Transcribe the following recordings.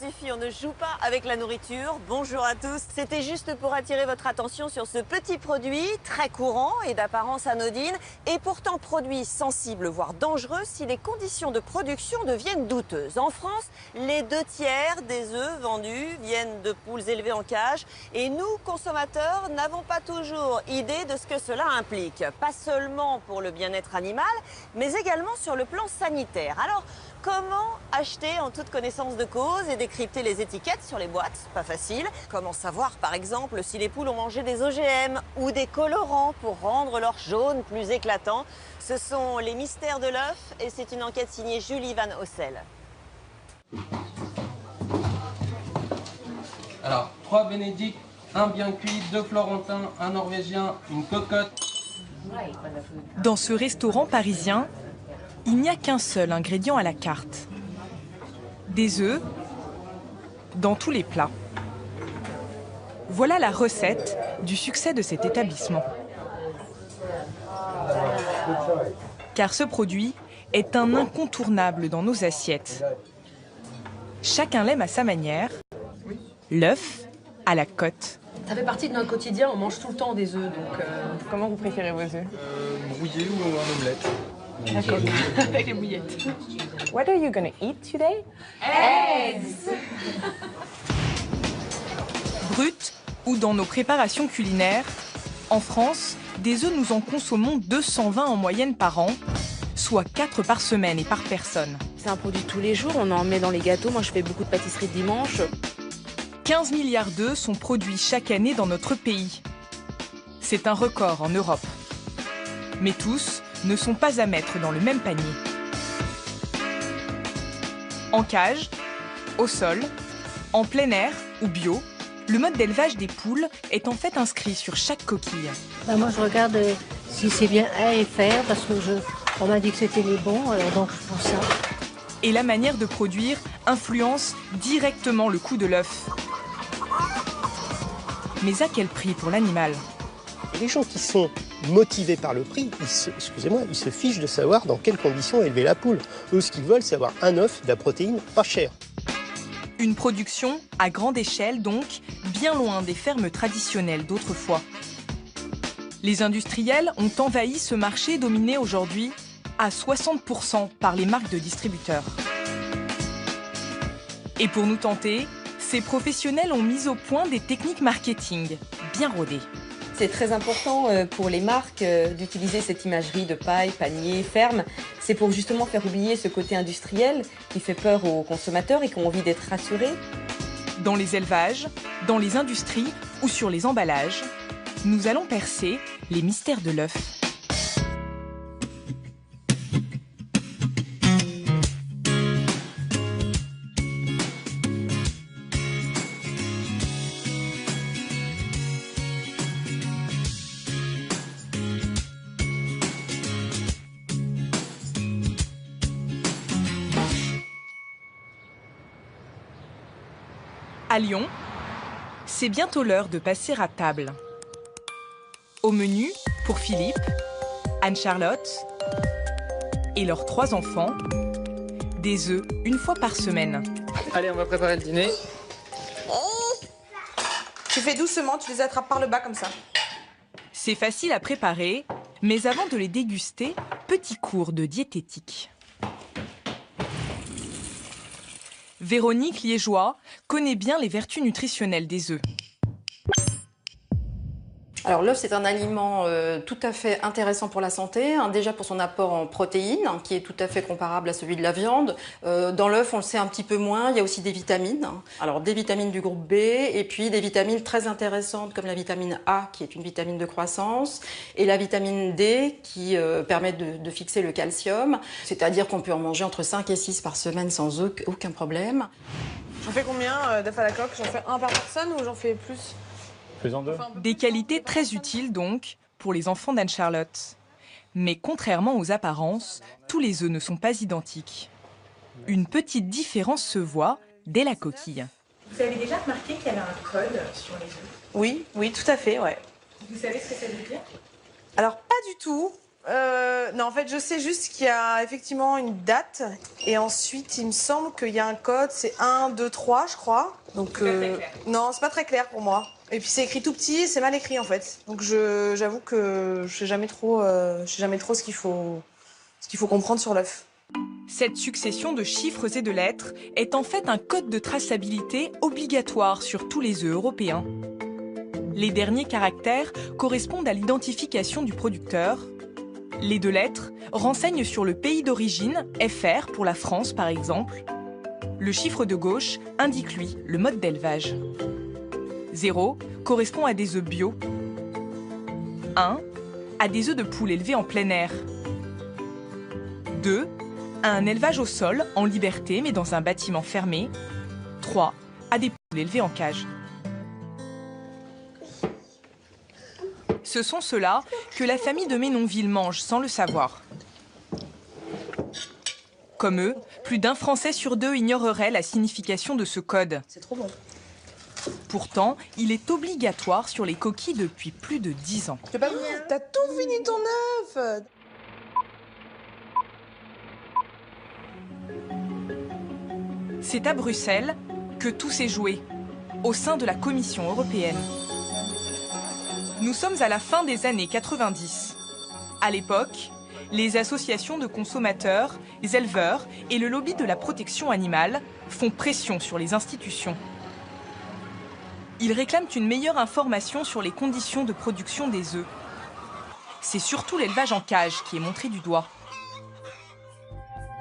suffit, on ne joue pas avec la nourriture. Bonjour à tous. C'était juste pour attirer votre attention sur ce petit produit très courant et d'apparence anodine, et pourtant produit sensible, voire dangereux, si les conditions de production deviennent douteuses. En France, les 2/3 des œufs vendus viennent de poules élevées en cage, et nous, consommateurs, n'avons pas toujours idée de ce que cela implique. Pas seulement pour le bien-être animal, mais également sur le plan sanitaire. Alors, comment acheter en toute connaissance de cause et décrypter les étiquettes sur les boîtes? Pas facile. Comment savoir, par exemple, si les poules ont mangé des OGM ou des colorants pour rendre leur jaune plus éclatant? Ce sont les mystères de l'œuf et c'est une enquête signée Julie Van Ossel. Alors, 3 bénédicts, un bien cuit, 2 florentins, un norvégien, une cocotte. Dans ce restaurant parisien, il n'y a qu'un seul ingrédient à la carte. Des œufs dans tous les plats. Voilà la recette du succès de cet établissement. Car ce produit est un incontournable dans nos assiettes. Chacun l'aime à sa manière. L'œuf à la cote. Ça fait partie de notre quotidien, on mange tout le temps des œufs, donc... Comment vous préférez vos œufs? Brouillé ou en omelette. D'accord, avec les bouillettes. What are you gonna eat today? Eggs! Brut ou dans nos préparations culinaires, en France, des œufs nous en consommons 220 en moyenne par an, soit 4 par semaine et par personne. C'est un produit de tous les jours, on en met dans les gâteaux. Moi, je fais beaucoup de pâtisserie de dimanche. 15 milliards d'œufs sont produits chaque année dans notre pays. C'est un record en Europe. Mais tous ne sont pas à mettre dans le même panier. En cage, au sol, en plein air ou bio, le mode d'élevage des poules est en fait inscrit sur chaque coquille. Moi, je regarde si c'est bien A et F, parce que on m'a dit que c'était les bons, alors donc je prends ça. Et la manière de produire influence directement le coût de l'œuf. Mais à quel prix pour l'animal? Les gens qui sont motivés par le prix, ils se fichent de savoir dans quelles conditions élever la poule. Eux, ce qu'ils veulent, c'est avoir un œuf, de la protéine pas chère. Une production à grande échelle, donc, bien loin des fermes traditionnelles d'autrefois. Les industriels ont envahi ce marché dominé aujourd'hui à 60% par les marques de distributeurs. Et pour nous tenter, ces professionnels ont mis au point des techniques marketing bien rodées. C'est très important pour les marques d'utiliser cette imagerie de paille, panier, ferme. C'est pour justement faire oublier ce côté industriel qui fait peur aux consommateurs et qui ont envie d'être rassurés. Dans les élevages, dans les industries ou sur les emballages, nous allons percer les mystères de l'œuf. À Lyon, c'est bientôt l'heure de passer à table. Au menu, pour Philippe, Anne-Charlotte et leurs 3 enfants, des œufs une fois par semaine. Allez, on va préparer le dîner. Tu fais doucement, tu les attrapes par le bas comme ça. C'est facile à préparer, mais avant de les déguster, petit cours de diététique. Véronique Liégeois connaît bien les vertus nutritionnelles des œufs. Alors l'œuf, c'est un aliment tout à fait intéressant pour la santé, déjà pour son apport en protéines, qui est tout à fait comparable à celui de la viande. Dans l'œuf, on le sait un petit peu moins, il y a aussi des vitamines. Alors des vitamines du groupe B, et puis des vitamines très intéressantes comme la vitamine A, qui est une vitamine de croissance, et la vitamine D, qui permet de fixer le calcium. C'est-à-dire qu'on peut en manger entre 5 et 6 par semaine sans aucun problème. J'en fais combien d'œufs à la coque? J'en fais un par personne ou j'en fais plus? Des qualités très utiles donc pour les enfants d'Anne-Charlotte. Mais contrairement aux apparences, tous les œufs ne sont pas identiques. Une petite différence se voit dès la coquille. Vous avez déjà remarqué qu'il y avait un code sur les œufs? Oui, tout à fait, ouais. Vous savez ce que ça veut dire? Alors, pas du tout. Non, en fait, je sais juste qu'il y a effectivement une date. Et ensuite, il me semble qu'il y a un code, c'est 1, 2, 3, je crois. Donc, non, c'est pas très clair pour moi. Et puis c'est écrit tout petit et c'est mal écrit en fait. Donc j'avoue que je sais jamais trop ce qu'il faut comprendre sur l'œuf. Cette succession de chiffres et de lettres est en fait un code de traçabilité obligatoire sur tous les œufs européens. Les derniers caractères correspondent à l'identification du producteur. Les 2 lettres renseignent sur le pays d'origine, FR pour la France par exemple. Le chiffre de gauche indique lui le mode d'élevage. 0 correspond à des œufs bio. 1 à des œufs de poules élevés en plein air. 2 à un élevage au sol, en liberté mais dans un bâtiment fermé. 3 à des poules élevées en cage. Ce sont ceux-là que la famille de Ménonville mange sans le savoir. Comme eux, plus d'un Français sur 2 ignorerait la signification de ce code. C'est trop bon. Pourtant, il est obligatoire sur les coquilles depuis plus de 10 ans. T'as tout fini ton œuf. C'est à Bruxelles que tout s'est joué, au sein de la Commission européenne. Nous sommes à la fin des années 90. À l'époque, les associations de consommateurs, les éleveurs et le lobby de la protection animale font pression sur les institutions. Ils réclament une meilleure information sur les conditions de production des œufs. C'est surtout l'élevage en cage qui est montré du doigt.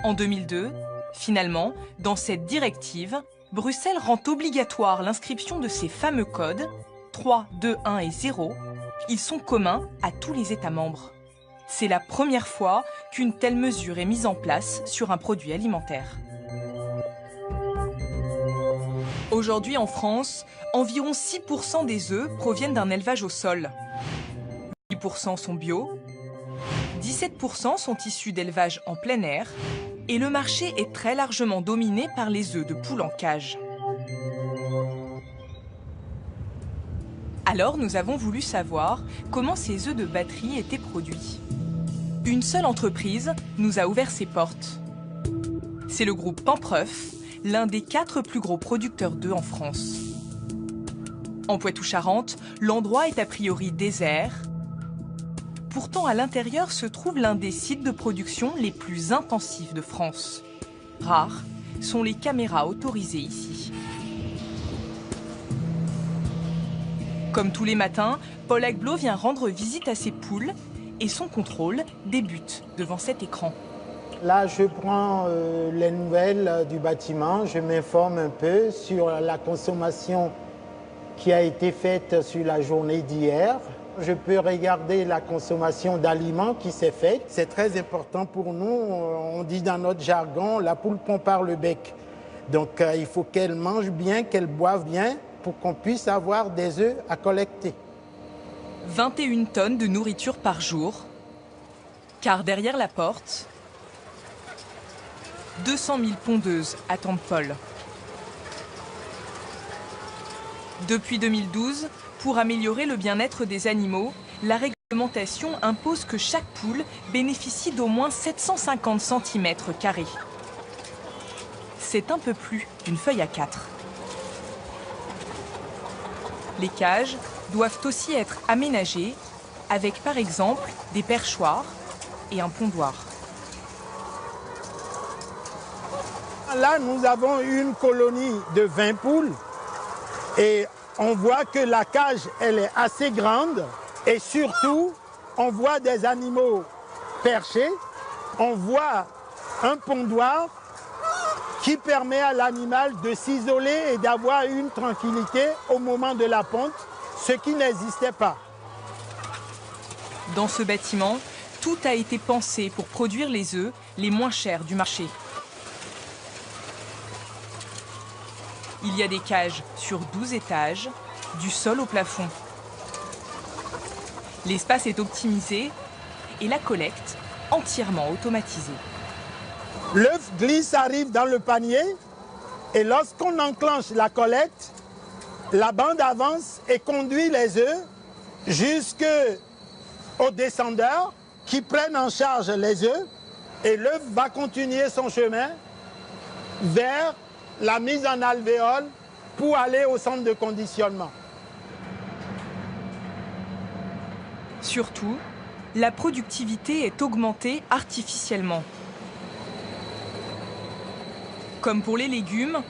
En 2002, finalement, dans cette directive, Bruxelles rend obligatoire l'inscription de ces fameux codes 3, 2, 1 et 0. Ils sont communs à tous les États membres. C'est la première fois qu'une telle mesure est mise en place sur un produit alimentaire. Aujourd'hui en France, environ 6% des œufs proviennent d'un élevage au sol. 8% sont bio, 17% sont issus d'élevage en plein air et le marché est très largement dominé par les œufs de poules en cage. Alors nous avons voulu savoir comment ces œufs de batterie étaient produits. Une seule entreprise nous a ouvert ses portes. C'est le groupe Pampreuf, l'un des 4 plus gros producteurs d'œufs en France. En Poitou-Charentes, l'endroit est a priori désert. Pourtant, à l'intérieur se trouve l'un des sites de production les plus intensifs de France. Rares sont les caméras autorisées ici. Comme tous les matins, Paul Agblot vient rendre visite à ses poules et son contrôle débute devant cet écran. Là, je prends les nouvelles du bâtiment, je m'informe un peu sur la consommation qui a été faite sur la journée d'hier. Je peux regarder la consommation d'aliments qui s'est faite. C'est très important pour nous. On dit dans notre jargon, la poule pond par le bec. Donc, il faut qu'elle mange bien, qu'elle boive bien pour qu'on puisse avoir des œufs à collecter. 21 tonnes de nourriture par jour. Car derrière la porte, 200 000 pondeuses attendent Paul. Depuis 2012, pour améliorer le bien-être des animaux, la réglementation impose que chaque poule bénéficie d'au moins 750 cm². C'est un peu plus d'une feuille A4. Les cages doivent aussi être aménagées avec par exemple des perchoirs et un pondoir. Là, nous avons une colonie de 20 poules et on voit que la cage, elle est assez grande et surtout, on voit des animaux perchés, on voit un pondoir qui permet à l'animal de s'isoler et d'avoir une tranquillité au moment de la ponte, ce qui n'existait pas. Dans ce bâtiment, tout a été pensé pour produire les œufs les moins chers du marché. Il y a des cages sur 12 étages, du sol au plafond. L'espace est optimisé et la collecte entièrement automatisée. L'œuf glisse, arrive dans le panier et lorsqu'on enclenche la collecte, la bande avance et conduit les œufs jusqu'au descendeur qui prennent en charge les œufs et l'œuf va continuer son chemin vers la mise en alvéole pour aller au centre de conditionnement. Surtout, la productivité est augmentée artificiellement. Comme pour les légumes,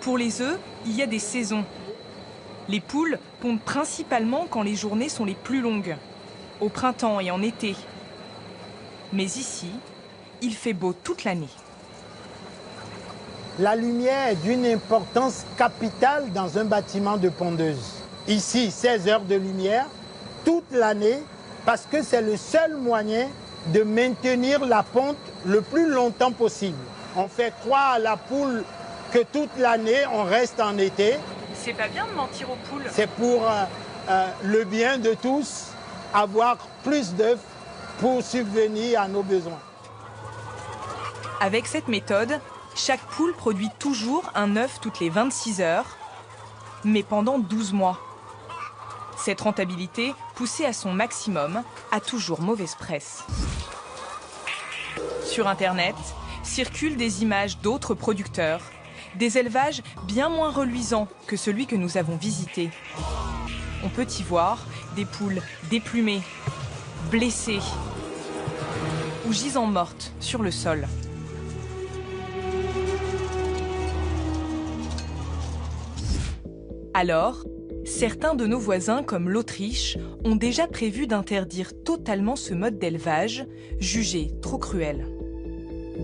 pour les œufs, il y a des saisons. Les poules pondent principalement quand les journées sont les plus longues, au printemps et en été. Mais ici, il fait beau toute l'année. La lumière est d'une importance capitale dans un bâtiment de pondeuse. Ici, 16 heures de lumière toute l'année parce que c'est le seul moyen de maintenir la ponte le plus longtemps possible. On fait croire à la poule que toute l'année, on reste en été. C'est pas bien de mentir aux poules. C'est pour le bien de tous, avoir plus d'œufs pour subvenir à nos besoins. Avec cette méthode, chaque poule produit toujours un œuf toutes les 26 heures, mais pendant 12 mois. Cette rentabilité, poussée à son maximum, a toujours mauvaise presse. Sur Internet, circulent des images d'autres producteurs, des élevages bien moins reluisants que celui que nous avons visité. On peut y voir des poules déplumées, blessées ou gisant mortes sur le sol. Alors, certains de nos voisins, comme l'Autriche, ont déjà prévu d'interdire totalement ce mode d'élevage, jugé trop cruel.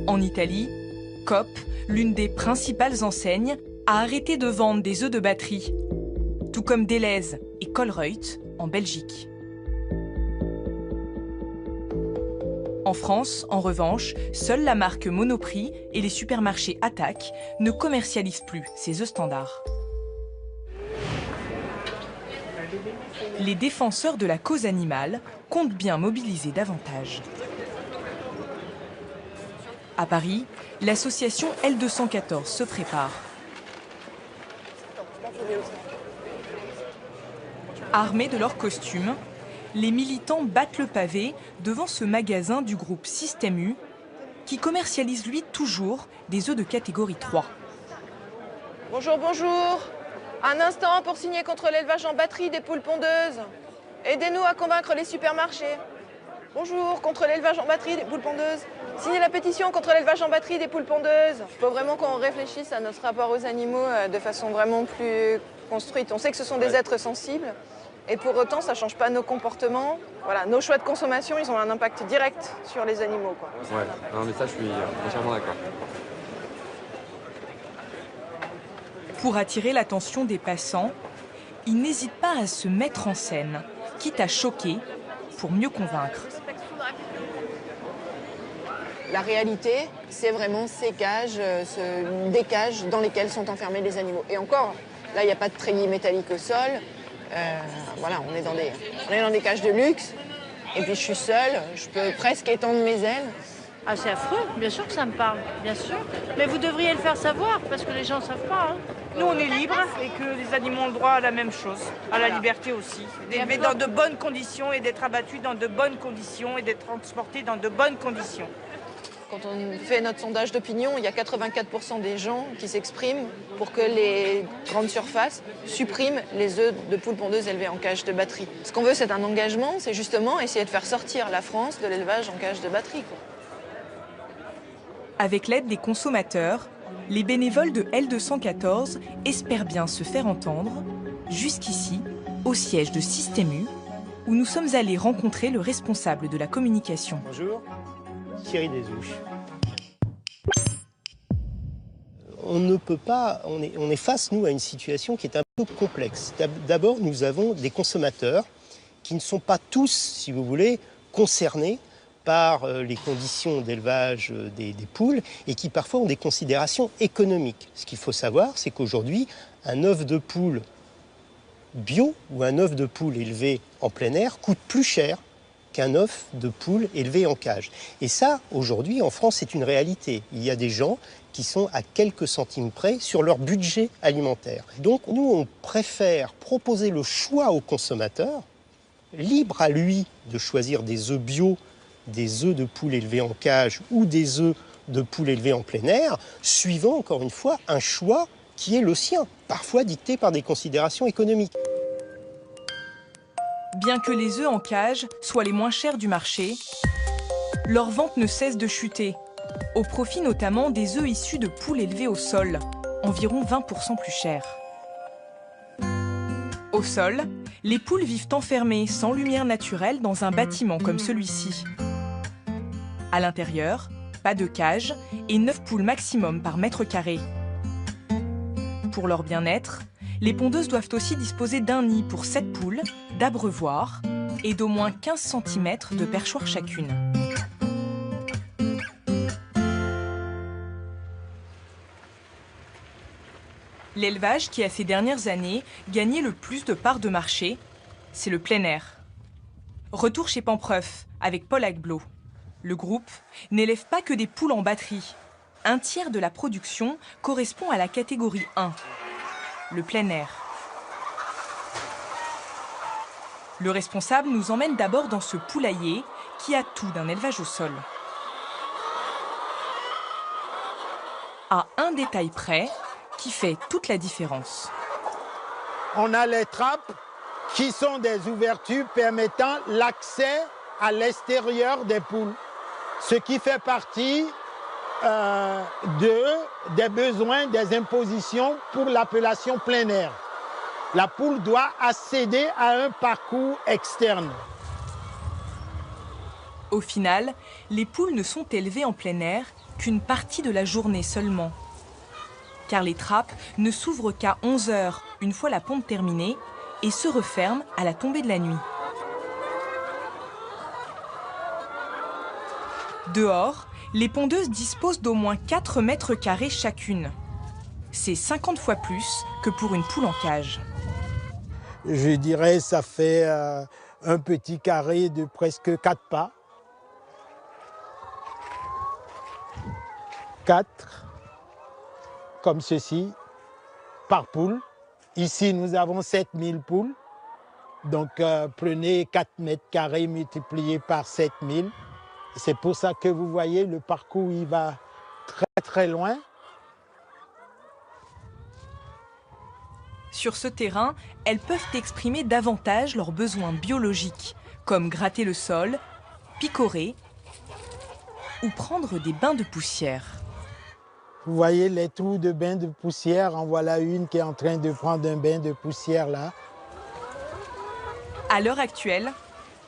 En Italie, Coop, l'une des principales enseignes, a arrêté de vendre des œufs de batterie, tout comme Delhaize et Colruyt en Belgique. En France, en revanche, seule la marque Monoprix et les supermarchés Attaque ne commercialisent plus ces œufs standards. Les défenseurs de la cause animale comptent bien mobiliser davantage. À Paris, l'association L214 se prépare. Armés de leurs costumes, les militants battent le pavé devant ce magasin du groupe Système U qui commercialise lui toujours des œufs de catégorie 3. Bonjour, bonjour. Un instant pour signer contre l'élevage en batterie des poules pondeuses. Aidez-nous à convaincre les supermarchés. Bonjour, contre l'élevage en batterie des poules pondeuses. Signez la pétition contre l'élevage en batterie des poules pondeuses. Il faut vraiment qu'on réfléchisse à notre rapport aux animaux de façon vraiment plus construite. On sait que ce sont des êtres sensibles et pour autant, ça ne change pas nos comportements. Voilà, nos choix de consommation, ils ont un impact direct sur les animaux, quoi. Ouais, non, mais ça, je suis entièrement d'accord. Pour attirer l'attention des passants, ils n'hésitent pas à se mettre en scène, quitte à choquer pour mieux convaincre. La réalité, c'est vraiment ces cages, des cages dans lesquelles sont enfermés les animaux. Et encore, là, il n'y a pas de treillis métallique au sol. Voilà, on est dans des cages de luxe. Et puis je suis seule, je peux presque étendre mes ailes. Ah, c'est affreux, bien sûr que ça me parle, bien sûr. Mais vous devriez le faire savoir, parce que les gens ne savent pas. Hein. Nous, on est libres et que les animaux ont le droit à la même chose, à la liberté aussi. D'élever dans de bonnes conditions et d'être abattus dans de bonnes conditions et d'être transportés dans de bonnes conditions. Quand on fait notre sondage d'opinion, il y a 84% des gens qui s'expriment pour que les grandes surfaces suppriment les œufs de poules pondeuses élevées en cage de batterie. Ce qu'on veut, c'est un engagement, c'est justement essayer de faire sortir la France de l'élevage en cage de batterie, quoi. Avec l'aide des consommateurs, les bénévoles de L214 espèrent bien se faire entendre, jusqu'ici, au siège de Système U, où nous sommes allés rencontrer le responsable de la communication. Bonjour, Thierry Desouches. On ne peut pas, on est face, nous, à une situation qui est un peu complexe. D'abord, nous avons des consommateurs qui ne sont pas tous, si vous voulez, concernés par les conditions d'élevage des poules et qui parfois ont des considérations économiques. Ce qu'il faut savoir, c'est qu'aujourd'hui, un œuf de poule bio ou un œuf de poule élevé en plein air coûte plus cher qu'un œuf de poule élevé en cage. Et ça, aujourd'hui, en France, c'est une réalité. Il y a des gens qui sont à quelques centimes près sur leur budget alimentaire. Donc, nous, on préfère proposer le choix au consommateur, libre à lui de choisir des œufs bio des œufs de poule élevés en cage ou des œufs de poule élevés en plein air, suivant encore une fois un choix qui est le sien, parfois dicté par des considérations économiques. Bien que les œufs en cage soient les moins chers du marché, leur vente ne cesse de chuter, au profit notamment des œufs issus de poules élevées au sol, environ 20% plus chers. Au sol, les poules vivent enfermées, sans lumière naturelle, dans un bâtiment comme celui-ci. À l'intérieur, pas de cage et 9 poules maximum par mètre carré. Pour leur bien-être, les pondeuses doivent aussi disposer d'un nid pour 7 poules, d'abreuvoirs et d'au moins 15 cm de perchoir chacune. L'élevage qui a ces dernières années gagné le plus de parts de marché, c'est le plein air. Retour chez Pampreuf avec Paul Agblot. Le groupe n'élève pas que des poules en batterie. Un tiers de la production correspond à la catégorie 1, le plein air. Le responsable nous emmène d'abord dans ce poulailler qui a tout d'un élevage au sol. À un détail près qui fait toute la différence. On a les trappes qui sont des ouvertures permettant l'accès à l'extérieur des poules, ce qui fait partie des besoins, des impositions pour l'appellation plein air. La poule doit accéder à un parcours externe. Au final, les poules ne sont élevées en plein air qu'une partie de la journée seulement. Car les trappes ne s'ouvrent qu'à 11 h une fois la ponte terminée et se referment à la tombée de la nuit. Dehors, les pondeuses disposent d'au moins 4 mètres carrés chacune. C'est 50 fois plus que pour une poule en cage. Je dirais ça fait un petit carré de presque 4 pas. 4, comme ceci, par poule. Ici, nous avons 7000 poules. Donc, prenez 4 mètres carrés multiplié par 7000. C'est pour ça que vous voyez, le parcours, il va très, très loin. Sur ce terrain, elles peuvent exprimer davantage leurs besoins biologiques, comme gratter le sol, picorer ou prendre des bains de poussière. Vous voyez les trous de bains de poussière. En voilà une qui est en train de prendre un bain de poussière là. À l'heure actuelle,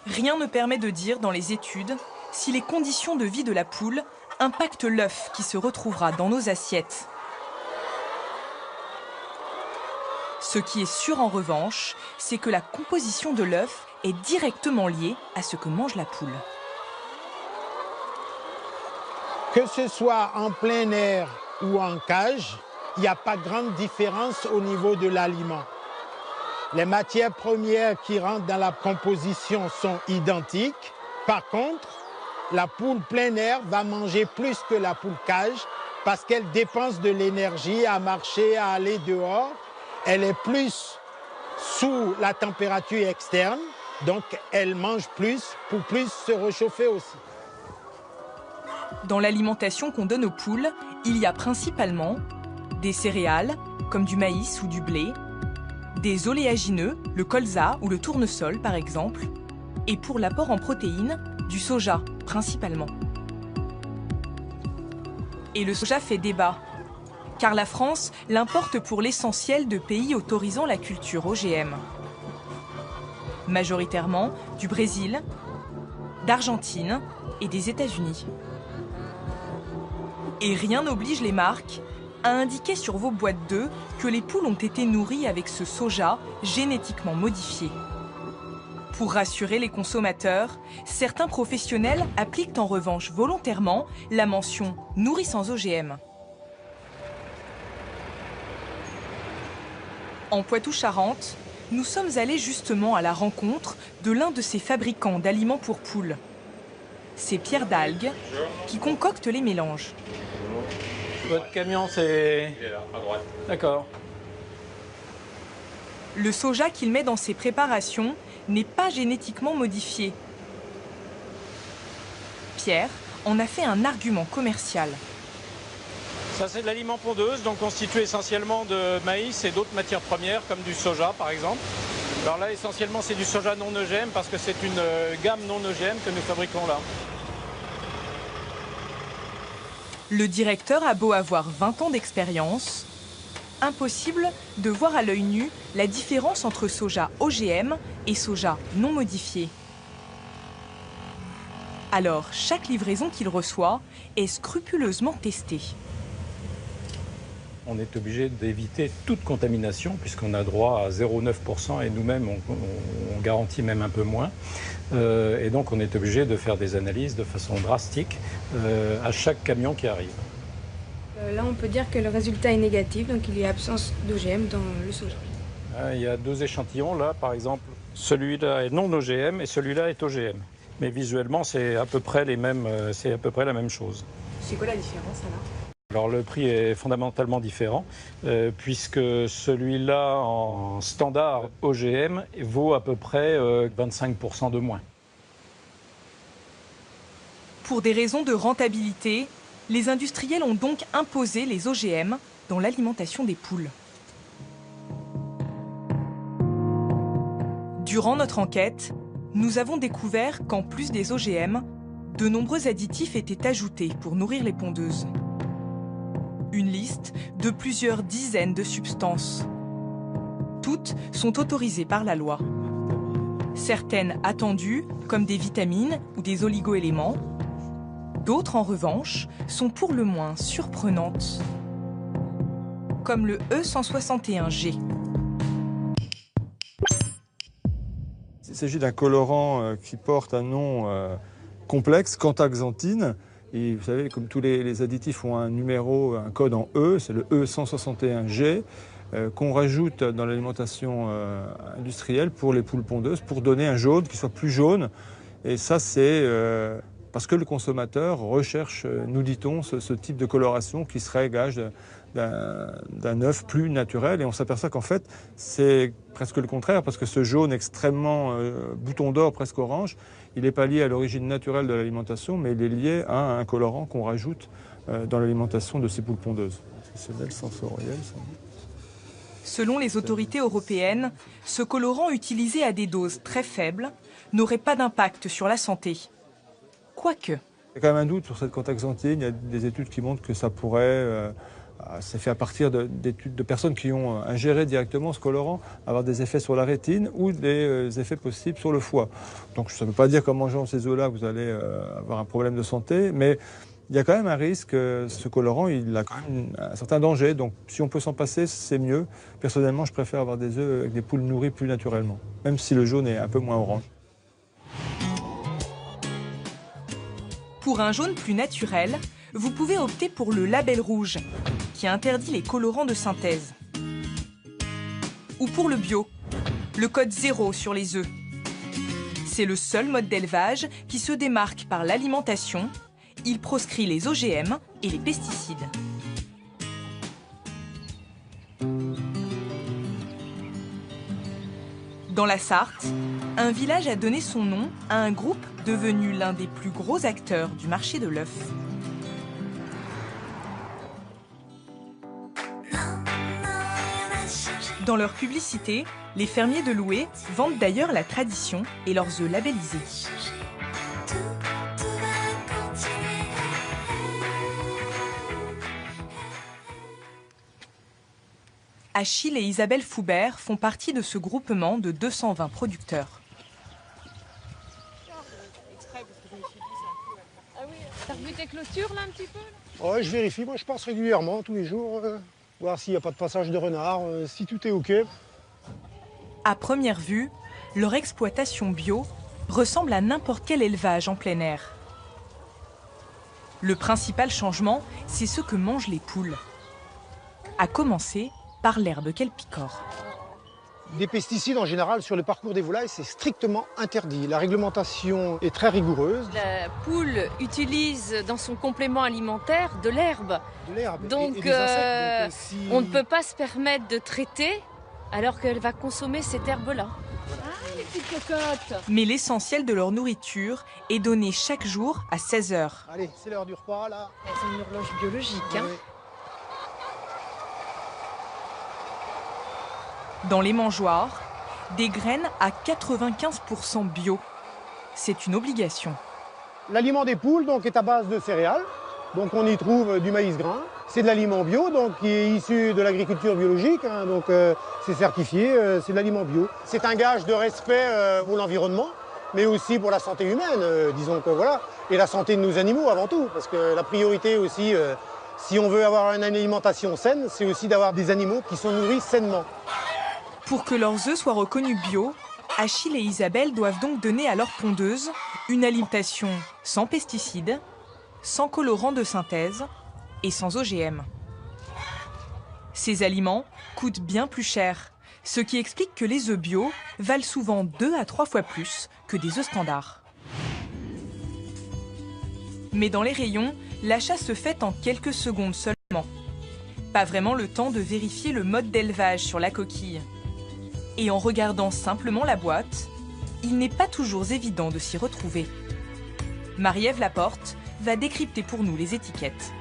rien ne permet de dire dans les études si les conditions de vie de la poule impactent l'œuf qui se retrouvera dans nos assiettes. Ce qui est sûr en revanche, c'est que la composition de l'œuf est directement liée à ce que mange la poule. Que ce soit en plein air ou en cage, il n'y a pas grande différence au niveau de l'aliment. Les matières premières qui rentrent dans la composition sont identiques. Par contre, la poule plein air va manger plus que la poule cage parce qu'elle dépense de l'énergie à marcher, à aller dehors. Elle est plus sous la température externe, donc elle mange plus pour plus se réchauffer aussi. Dans l'alimentation qu'on donne aux poules, il y a principalement des céréales, comme du maïs ou du blé, des oléagineux, le colza ou le tournesol par exemple, et pour l'apport en protéines, du soja principalement. Et le soja fait débat, car la France l'importe pour l'essentiel de pays autorisant la culture OGM. Majoritairement du Brésil, d'Argentine et des États-Unis. Et rien n'oblige les marques à indiquer sur vos boîtes d'œufs que les poules ont été nourries avec ce soja génétiquement modifié. Pour rassurer les consommateurs, certains professionnels appliquent en revanche volontairement la mention « nourri sans OGM ». En Poitou-Charentes, nous sommes allés justement à la rencontre de l'un de ces fabricants d'aliments pour poules. C'est Pierre d'Algues qui concocte les mélanges. Votre camion, c'est... Il est là, à droite. D'accord. Le soja qu'il met dans ses préparations n'est pas génétiquement modifié. Pierre en a fait un argument commercial. Ça, c'est de l'aliment pondeuse, donc constitué essentiellement de maïs et d'autres matières premières, comme du soja par exemple. Alors là, essentiellement, c'est du soja non OGM parce que c'est une gamme non OGM que nous fabriquons là. Le directeur a beau avoir 20 ans d'expérience, impossible de voir à l'œil nu la différence entre soja OGM et soja non modifié. Alors, chaque livraison qu'il reçoit est scrupuleusement testée. On est obligé d'éviter toute contamination puisqu'on a droit à 0,9% et nous-mêmes on garantit même un peu moins. Et donc on est obligé de faire des analyses de façon drastique à chaque camion qui arrive. Là on peut dire que le résultat est négatif, donc il y a absence d'OGM dans le soja. Il y a 2 échantillons là, par exemple. Celui-là est non OGM et celui-là est OGM. Mais visuellement c'est à peu près la même chose. C'est quoi la différence alors ? Alors le prix est fondamentalement différent puisque celui-là en standard OGM vaut à peu près 25% de moins. Pour des raisons de rentabilité, les industriels ont donc imposé les OGM dans l'alimentation des poules. Durant notre enquête, nous avons découvert qu'en plus des OGM, de nombreux additifs étaient ajoutés pour nourrir les pondeuses. Une liste de plusieurs dizaines de substances. Toutes sont autorisées par la loi. Certaines attendues, comme des vitamines ou des oligo-éléments. D'autres, en revanche, sont pour le moins surprenantes, comme le E161G. Il s'agit d'un colorant qui porte un nom complexe, quantaxanthine. Et vous savez, comme tous les additifs ont un numéro, un code en E, c'est le E161G, qu'on rajoute dans l'alimentation industrielle pour les poules pondeuses, pour donner un jaune qui soit plus jaune. Et ça, c'est parce que le consommateur recherche, nous dit-on, ce type de coloration qui serait gage d'un œuf plus naturel. Et on s'aperçoit qu'en fait, c'est presque le contraire, parce que ce jaune extrêmement bouton d'or, presque orange, il n'est pas lié à l'origine naturelle de l'alimentation, mais il est lié à un colorant qu'on rajoute dans l'alimentation de ces poules pondeuses. C'est sensoriel, ça. Selon les autorités européennes, ce colorant utilisé à des doses très faibles n'aurait pas d'impact sur la santé. Quoique. Il y a quand même un doute sur cette quantaxanthine. Il y a des études qui montrent que ça pourrait, c'est fait à partir d'études de personnes qui ont ingéré directement ce colorant, avoir des effets sur la rétine ou des effets possibles sur le foie. Donc ça ne veut pas dire qu'en mangeant ces eaux-là, vous allez avoir un problème de santé, mais il y a quand même un risque. Ce colorant, il a quand même un certain danger. Donc si on peut s'en passer, c'est mieux. Personnellement, je préfère avoir des œufs avec des poules nourries plus naturellement, même si le jaune est un peu moins orange. Pour un jaune plus naturel, vous pouvez opter pour le label rouge, qui interdit les colorants de synthèse. Ou pour le bio, le code 0 sur les œufs. C'est le seul mode d'élevage qui se démarque par l'alimentation. Il proscrit les OGM et les pesticides. Dans la Sarthe, un village a donné son nom à un groupe devenu l'un des plus gros acteurs du marché de l'œuf. Dans leur publicité, les fermiers de Loué vendent d'ailleurs la tradition et leurs œufs labellisés. Achille et Isabelle Foubert font partie de ce groupement de 220 producteurs. T'as revu tes clôtures là un petit peu? Ouais, je vérifie, moi je passe régulièrement, tous les jours, voir s'il n'y a pas de passage de renard, si tout est OK. À première vue, leur exploitation bio ressemble à n'importe quel élevage en plein air. Le principal changement, c'est ce que mangent les poules. À commencer par l'herbe qu'elles picorent. Des pesticides en général sur le parcours des volailles, c'est strictement interdit. La réglementation est très rigoureuse. La poule utilise dans son complément alimentaire de l'herbe. Donc, et des insectes, on ne peut pas se permettre de traiter alors qu'elle va consommer cette herbe-là. Mais l'essentiel de leur nourriture est donné chaque jour à 16 h. Allez, c'est l'heure du repas là. C'est une horloge biologique. Hein. Oui. Dans les mangeoires, des graines à 95% bio. C'est une obligation. L'aliment des poules donc, est à base de céréales. Donc on y trouve du maïs grain. C'est de l'aliment bio, donc qui est issu de l'agriculture biologique. Hein, donc c'est certifié, c'est de l'aliment bio. C'est un gage de respect pour l'environnement, mais aussi pour la santé humaine, disons que voilà, et la santé de nos animaux avant tout, parce que la priorité aussi, si on veut avoir une alimentation saine, c'est aussi d'avoir des animaux qui sont nourris sainement. Pour que leurs œufs soient reconnus bio, Achille et Isabelle doivent donc donner à leurs pondeuses une alimentation sans pesticides, sans colorants de synthèse et sans OGM. Ces aliments coûtent bien plus cher, ce qui explique que les œufs bio valent souvent 2 à 3 fois plus que des œufs standards. Mais dans les rayons, l'achat se fait en quelques secondes seulement. Pas vraiment le temps de vérifier le mode d'élevage sur la coquille. Et en regardant simplement la boîte, il n'est pas toujours évident de s'y retrouver. Marie-Ève Laporte va décrypter pour nous les étiquettes.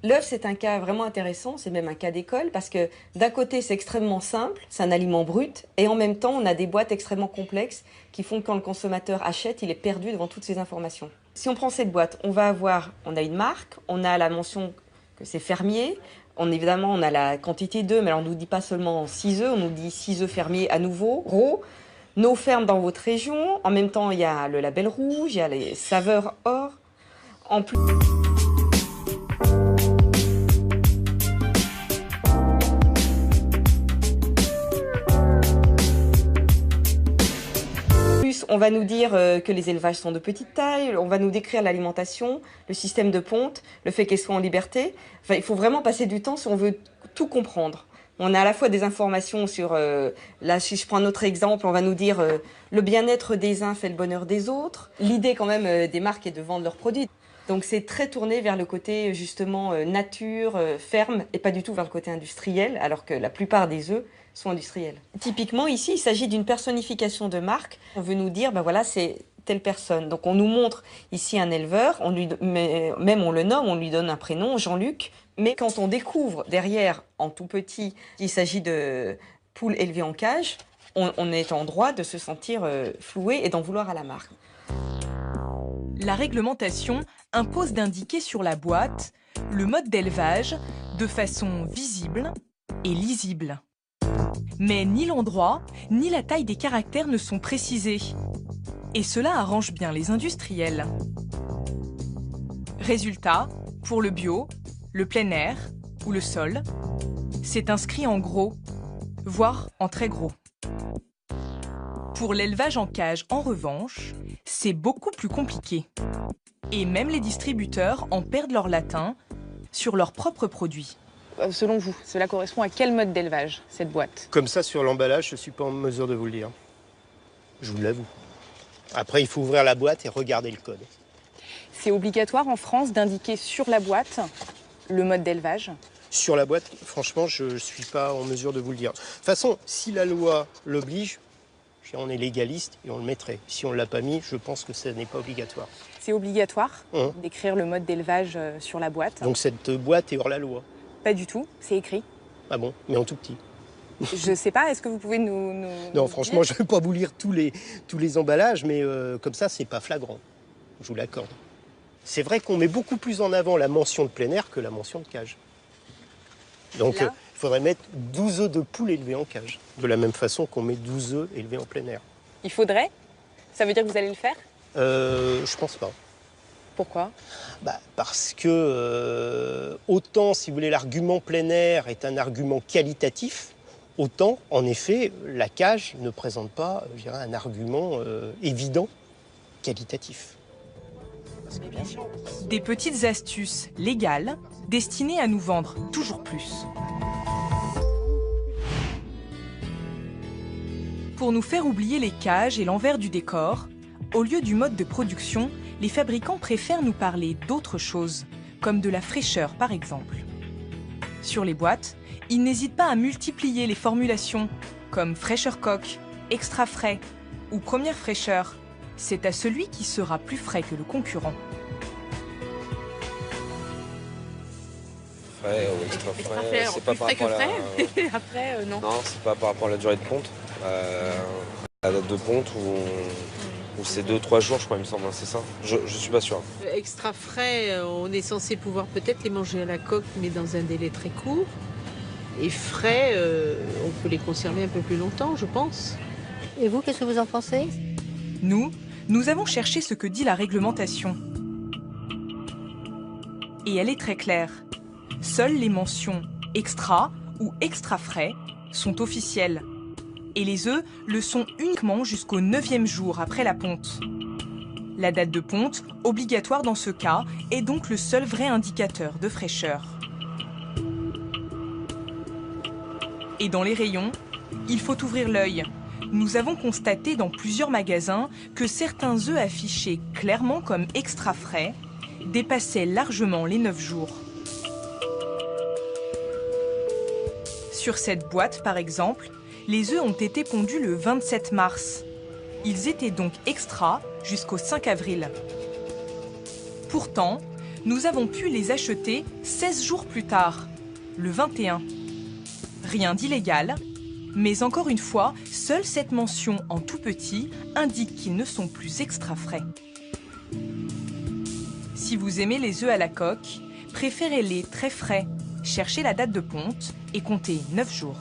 L'œuf, c'est un cas vraiment intéressant, c'est même un cas d'école, parce que d'un côté, c'est extrêmement simple, c'est un aliment brut, et en même temps, on a des boîtes extrêmement complexes qui font que quand le consommateur achète, il est perdu devant toutes ces informations. Si on prend cette boîte, on a une marque, on a la mention que c'est fermier, évidemment, on a la quantité d'œufs, mais alors on ne nous dit pas seulement 6 œufs, on nous dit 6 œufs fermiers à nouveau, gros. Nos fermes dans votre région, en même temps, il y a le label rouge, il y a les saveurs or. En plus... On va nous dire que les élevages sont de petite taille, on va nous décrire l'alimentation, le système de ponte, le fait qu'elles soient en liberté. Enfin, il faut vraiment passer du temps si on veut tout comprendre. On a à la fois des informations sur, là si je prends un autre exemple, on va nous dire le bien-être des uns fait le bonheur des autres. L'idée quand même des marques est de vendre leurs produits. Donc c'est très tourné vers le côté justement nature, ferme, et pas du tout vers le côté industriel, alors que la plupart des œufs sont industriels. Typiquement ici, il s'agit d'une personnification de marque. On veut nous dire, ben voilà, c'est telle personne. Donc on nous montre ici un éleveur, même on le nomme, on lui donne un prénom, Jean-Luc. Mais quand on découvre derrière, en tout petit, qu'il s'agit de poules élevées en cage, on est en droit de se sentir floué et d'en vouloir à la marque. La réglementation impose d'indiquer sur la boîte le mode d'élevage de façon visible et lisible. Mais ni l'endroit, ni la taille des caractères ne sont précisés. Et cela arrange bien les industriels. Résultat, pour le bio, le plein air ou le sol, c'est inscrit en gros, voire en très gros. Pour l'élevage en cage, en revanche, c'est beaucoup plus compliqué. Et même les distributeurs en perdent leur latin sur leurs propres produits. Selon vous, cela correspond à quel mode d'élevage, cette boîte? Comme ça, sur l'emballage, je ne suis pas en mesure de vous le dire. Je vous l'avoue. Après, il faut ouvrir la boîte et regarder le code. C'est obligatoire en France d'indiquer sur la boîte le mode d'élevage? Sur la boîte, franchement, je ne suis pas en mesure de vous le dire. De toute façon, si la loi l'oblige, on est légaliste et on le mettrait. Si on ne l'a pas mis, je pense que ça n'est pas obligatoire. C'est obligatoire d'écrire le mode d'élevage sur la boîte? Donc cette boîte est hors la loi? Pas du tout, c'est écrit. Ah bon? Mais en tout petit. Je sais pas, est-ce que vous pouvez nous non, franchement, je ne vais pas vous lire tous les emballages, mais comme ça, c'est pas flagrant. Je vous l'accorde. C'est vrai qu'on met beaucoup plus en avant la mention de plein air que la mention de cage. Donc, il faudrait mettre 12 œufs de poule élevés en cage, de la même façon qu'on met 12 œufs élevés en plein air. Il faudrait? Ça veut dire que vous allez le faire? Je pense pas. Pourquoi? Parce que autant, si vous voulez, l'argument plein air est un argument qualitatif, autant, en effet, la cage ne présente pas, je dirais, un argument évident qualitatif. Des petites astuces légales destinées à nous vendre toujours plus. Pour nous faire oublier les cages et l'envers du décor, au lieu du mode de production, les fabricants préfèrent nous parler d'autres choses, comme de la fraîcheur par exemple. Sur les boîtes, ils n'hésitent pas à multiplier les formulations, comme fraîcheur coque, extra frais ou première fraîcheur. C'est à celui qui sera plus frais que le concurrent. Frais ou extra frais, c'est pas par rapport à la... Après, non. Non, c'est pas par rapport à la durée de ponte. La date de ponte ou c'est 2-3 jours, je crois, il me semble, hein, c'est ça. Je suis pas sûr. Extra frais, on est censé pouvoir peut-être les manger à la coque, mais dans un délai très court. Et frais, on peut les conserver un peu plus longtemps, je pense. Et vous, qu'est-ce que vous en pensez? Nous avons cherché ce que dit la réglementation. Et elle est très claire. Seules les mentions extra ou extra frais sont officielles. Et les œufs le sont uniquement jusqu'au 9e jour après la ponte. La date de ponte, obligatoire dans ce cas, est donc le seul vrai indicateur de fraîcheur. Et dans les rayons, il faut ouvrir l'œil. Nous avons constaté dans plusieurs magasins que certains œufs affichés clairement comme extra frais dépassaient largement les 9 jours. Sur cette boîte, par exemple, les œufs ont été pondus le 27 mars. Ils étaient donc extra jusqu'au 5 avril. Pourtant, nous avons pu les acheter 16 jours plus tard, le 21. Rien d'illégal, mais encore une fois, seule cette mention en tout petit indique qu'ils ne sont plus extra frais. Si vous aimez les œufs à la coque, préférez-les très frais, cherchez la date de ponte et comptez 9 jours.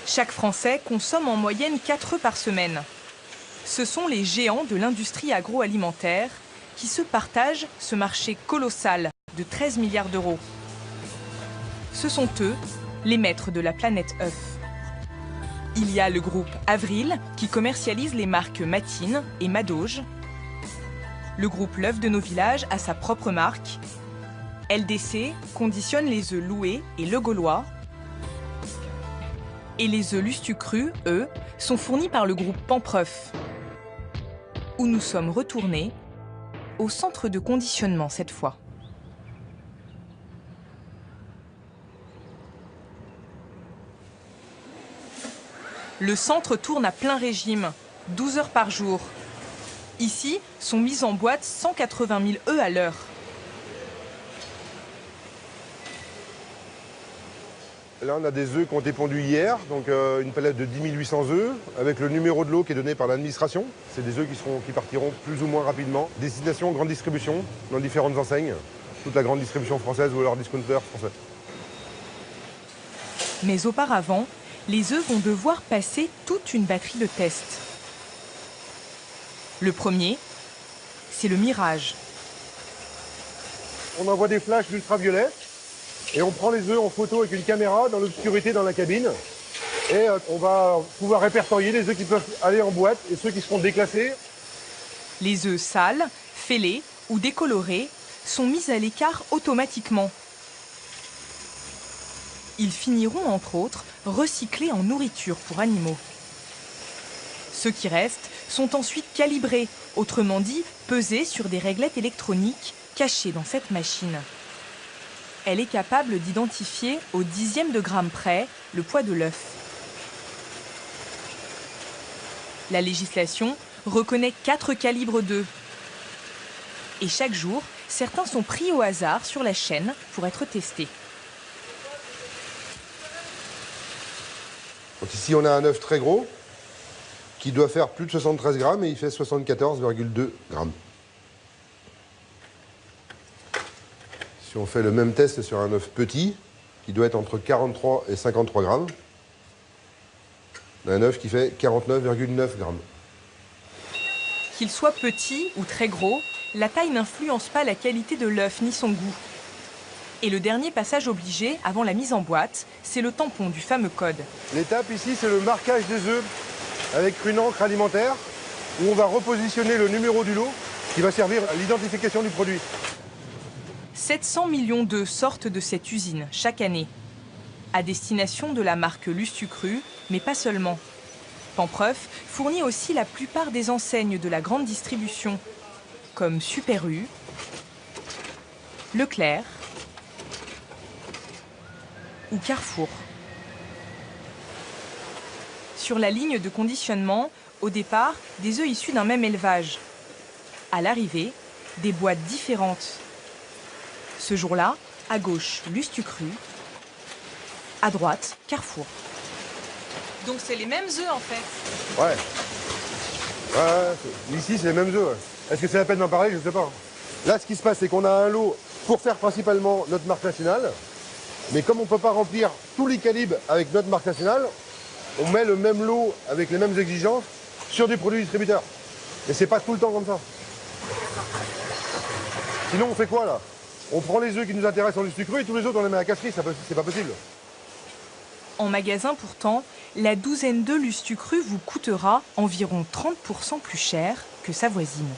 Chaque Français consomme en moyenne 4 œufs par semaine. Ce sont les géants de l'industrie agroalimentaire qui se partagent ce marché colossal de 13 milliards d'euros. Ce sont eux, les maîtres de la planète œuf. Il y a le groupe Avril qui commercialise les marques Matine et Madoge. Le groupe L'œuf de nos villages a sa propre marque. LDC conditionne les œufs loués et Le Gaulois. Et les œufs Lustucru, eux, sont fournis par le groupe Pampreuf, où nous sommes retournés au centre de conditionnement cette fois. Le centre tourne à plein régime, 12 heures par jour. Ici, sont mis en boîte 180 000 œufs à l'heure. Là, on a des œufs qui ont été pondus hier, donc une palette de 10 800 œufs, avec le numéro de lot qui est donné par l'administration. C'est des œufs qui partiront plus ou moins rapidement. Destination grande distribution, dans différentes enseignes. Toute la grande distribution française ou alors discounter français. Mais auparavant, les œufs vont devoir passer toute une batterie de tests. Le premier, c'est le mirage. On envoie des flashs d'ultraviolet et on prend les œufs en photo avec une caméra dans l'obscurité dans la cabine. Et on va pouvoir répertorier les œufs qui peuvent aller en boîte et ceux qui seront déclassés. Les œufs sales, fêlés ou décolorés sont mis à l'écart automatiquement. Ils finiront, entre autres, recyclés en nourriture pour animaux. Ceux qui restent sont ensuite calibrés, autrement dit, pesés sur des réglettes électroniques cachées dans cette machine. Elle est capable d'identifier au dixième de gramme près le poids de l'œuf. La législation reconnaît 4 calibres d'œufs. Et chaque jour, certains sont pris au hasard sur la chaîne pour être testés. Donc ici, on a un œuf très gros qui doit faire plus de 73 grammes et il fait 74,2 grammes. Si on fait le même test sur un œuf petit, qui doit être entre 43 et 53 grammes, on a un œuf qui fait 49,9 grammes. Qu'il soit petit ou très gros, la taille n'influence pas la qualité de l'œuf ni son goût. Et le dernier passage obligé, avant la mise en boîte, c'est le tampon du fameux code. L'étape ici, c'est le marquage des œufs avec une encre alimentaire où on va repositionner le numéro du lot qui va servir à l'identification du produit. 700 millions d'œufs sortent de cette usine chaque année, à destination de la marque Lustucru, mais pas seulement. Pampreuf fournit aussi la plupart des enseignes de la grande distribution, comme Super U, Leclerc ou Carrefour. Sur la ligne de conditionnement, au départ, des œufs issus d'un même élevage. À l'arrivée, des boîtes différentes. Ce jour-là, à gauche, Lustucru, à droite, Carrefour. Donc c'est les mêmes œufs en fait. Ouais. Ici, c'est les mêmes œufs. Ouais. Est-ce que c'est la peine d'en parler? Je ne sais pas. Là, ce qui se passe, c'est qu'on a un lot pour faire principalement notre marque nationale. Mais comme on ne peut pas remplir tous les calibres avec notre marque nationale, on met le même lot avec les mêmes exigences sur des produits distributeurs. Et c'est pas tout le temps comme ça. Sinon, on fait quoi là? On prend les œufs qui nous intéressent en Lustucru et tous les autres, on les met à la casserie. C'est pas possible. En magasin, pourtant, la douzaine d'œufs Lustucru vous coûtera environ 30% plus cher que sa voisine.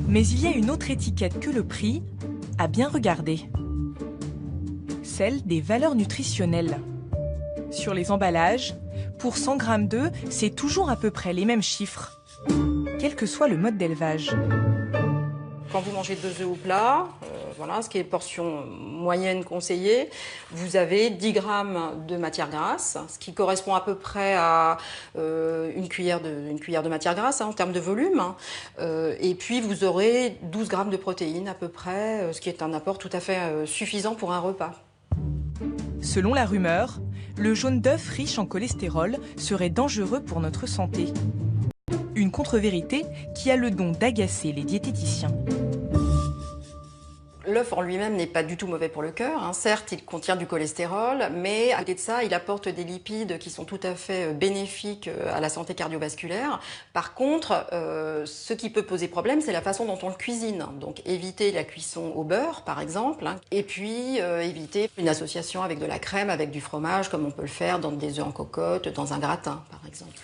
Mais il y a une autre étiquette que le prix à bien regarder. Celle des valeurs nutritionnelles. Sur les emballages, pour 100 g d'œufs, c'est toujours à peu près les mêmes chiffres, quel que soit le mode d'élevage. Quand vous mangez 2 œufs au plat, voilà, ce qui est portion moyenne conseillée, vous avez 10 grammes de matière grasse, ce qui correspond à peu près à une cuillère de matière grasse en termes de volume. Et puis vous aurez 12 grammes de protéines à peu près, ce qui est un apport tout à fait suffisant pour un repas. Selon la rumeur, le jaune d'œuf riche en cholestérol serait dangereux pour notre santé. Une contre-vérité qui a le don d'agacer les diététiciens. L'œuf en lui-même n'est pas du tout mauvais pour le cœur. Certes, il contient du cholestérol, mais à côté de ça, il apporte des lipides qui sont tout à fait bénéfiques à la santé cardiovasculaire. Par contre, ce qui peut poser problème, c'est la façon dont on le cuisine. Donc éviter la cuisson au beurre, par exemple, et puis éviter une association avec de la crème, avec du fromage, comme on peut le faire dans des œufs en cocotte, dans un gratin, par exemple.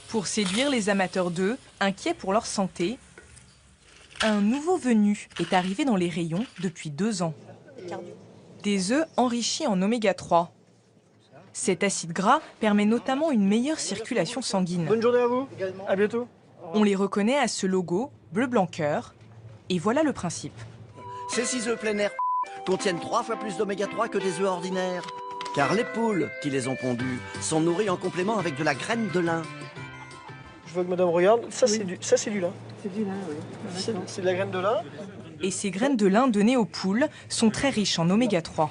Pour séduire les amateurs d'œufs, inquiets pour leur santé, un nouveau venu est arrivé dans les rayons depuis 2 ans. Des œufs enrichis en oméga 3. Cet acide gras permet notamment une meilleure circulation sanguine. Bonne journée à vous, à bientôt. On les reconnaît à ce logo bleu blanc cœur. Et voilà le principe. Ces 6 œufs plein air contiennent 3 fois plus d'oméga 3 que des œufs ordinaires. Car les poules qui les ont pondus sont nourries en complément avec de la graine de lin. Je vois que madame regarde, ça c'est du lin. C'est du lin, oui. C'est de la graine de lin. Et ces graines de lin données aux poules sont très riches en oméga 3.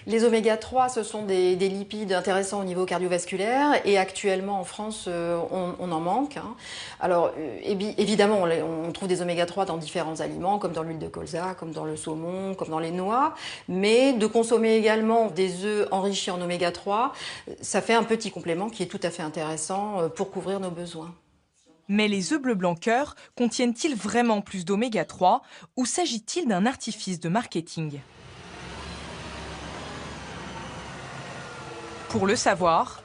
Les oméga 3, ce sont des lipides intéressants au niveau cardiovasculaire et actuellement en France, on en manque. Alors évidemment, on trouve des oméga 3 dans différents aliments, comme dans l'huile de colza, comme dans le saumon, comme dans les noix. Mais de consommer également des œufs enrichis en oméga 3, ça fait un petit complément qui est tout à fait intéressant pour couvrir nos besoins. Mais les œufs bleu blanc cœur contiennent-ils vraiment plus d'oméga 3 ou s'agit-il d'un artifice de marketing ? Pour le savoir,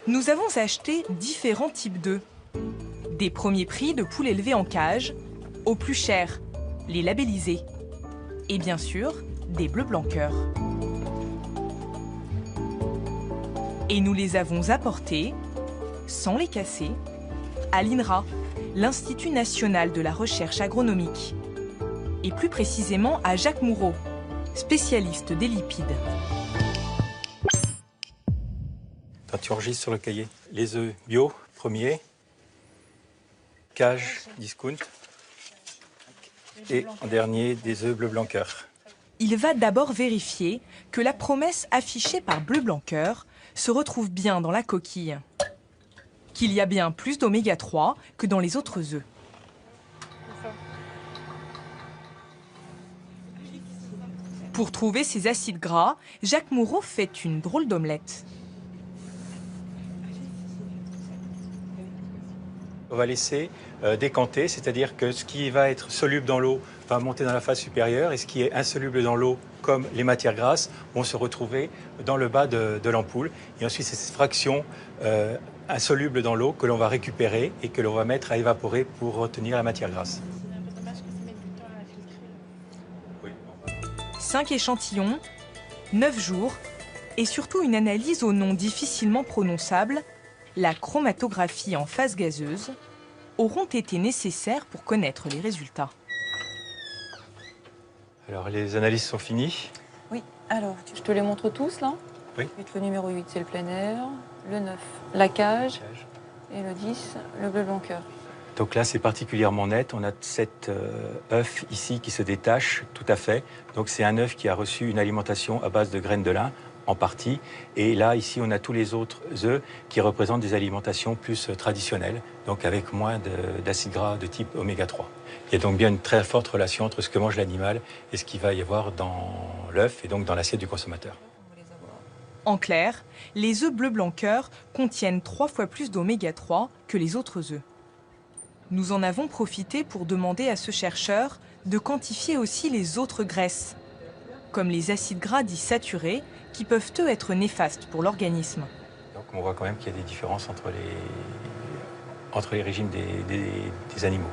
nous avons acheté différents types d'œufs. Des premiers prix de poules élevées en cage, aux plus chers, les labellisés. Et bien sûr, des bleus blancs cœur. Et nous les avons apportés, sans les casser, à l'INRA, l'Institut national de la recherche agronomique. Et plus précisément à Jacques Moureau, spécialiste des lipides. Tu enregistres sur le cahier les œufs bio, premier, cage, discount, et en dernier, des œufs bleu blanc cœur. Il va d'abord vérifier que la promesse affichée par bleu blanc cœur se retrouve bien dans la coquille. Qu'il y a bien plus d'oméga 3 que dans les autres œufs. Pour trouver ces acides gras, Jacques Moureau fait une drôle d'omelette. On va laisser décanter, c'est-à-dire que ce qui va être soluble dans l'eau va monter dans la phase supérieure et ce qui est insoluble dans l'eau, comme les matières grasses, vont se retrouver dans le bas de l'ampoule. Et ensuite, c'est cette fraction insoluble dans l'eau que l'on va récupérer et que l'on va mettre à évaporer pour retenir la matière grasse. 5 échantillons, 9 jours et surtout une analyse au nom difficilement prononçable, la chromatographie en phase gazeuse, auront été nécessaires pour connaître les résultats. Alors les analyses sont finies. Alors, je te les montre tous, là. Oui. Le numéro 8, c'est le plein air. Le 9, la cage. Et le 10, le bleu blanc cœur. Donc là, c'est particulièrement net. On a 7 œufs ici qui se détachent tout à fait. Donc c'est un œuf qui a reçu une alimentation à base de graines de lin, en partie. Et là, ici, on a tous les autres œufs qui représentent des alimentations plus traditionnelles, donc avec moins d'acides gras de type oméga 3. Il y a donc bien une très forte relation entre ce que mange l'animal et ce qu'il va y avoir dans l'œuf et donc dans l'assiette du consommateur. En clair, les œufs bleu blanc cœur contiennent 3 fois plus d'oméga 3 que les autres œufs. Nous en avons profité pour demander à ce chercheur de quantifier aussi les autres graisses, comme les acides gras dits saturés, qui peuvent eux être néfastes pour l'organisme. Donc on voit quand même qu'il y a des différences entre les régimes des animaux.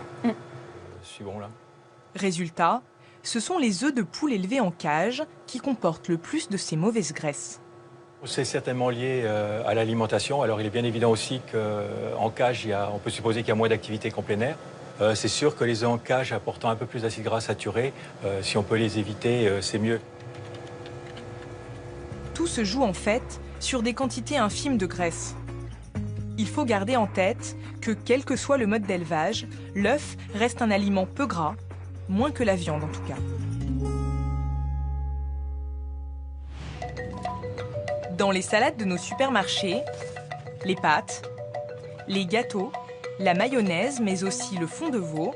Suivons là. Résultat, ce sont les œufs de poule élevés en cage qui comportent le plus de ces mauvaises graisses. C'est certainement lié à l'alimentation. Alors il est bien évident aussi qu'en cage, on peut supposer qu'il y a moins d'activité qu'en plein air. C'est sûr que les œufs en cage apportant un peu plus d'acides gras saturés, si on peut les éviter, c'est mieux. Tout se joue en fait sur des quantités infimes de graisse. Il faut garder en tête que quel que soit le mode d'élevage, l'œuf reste un aliment peu gras, moins que la viande en tout cas. Dans les salades de nos supermarchés, les pâtes, les gâteaux, la mayonnaise, mais aussi le fond de veau,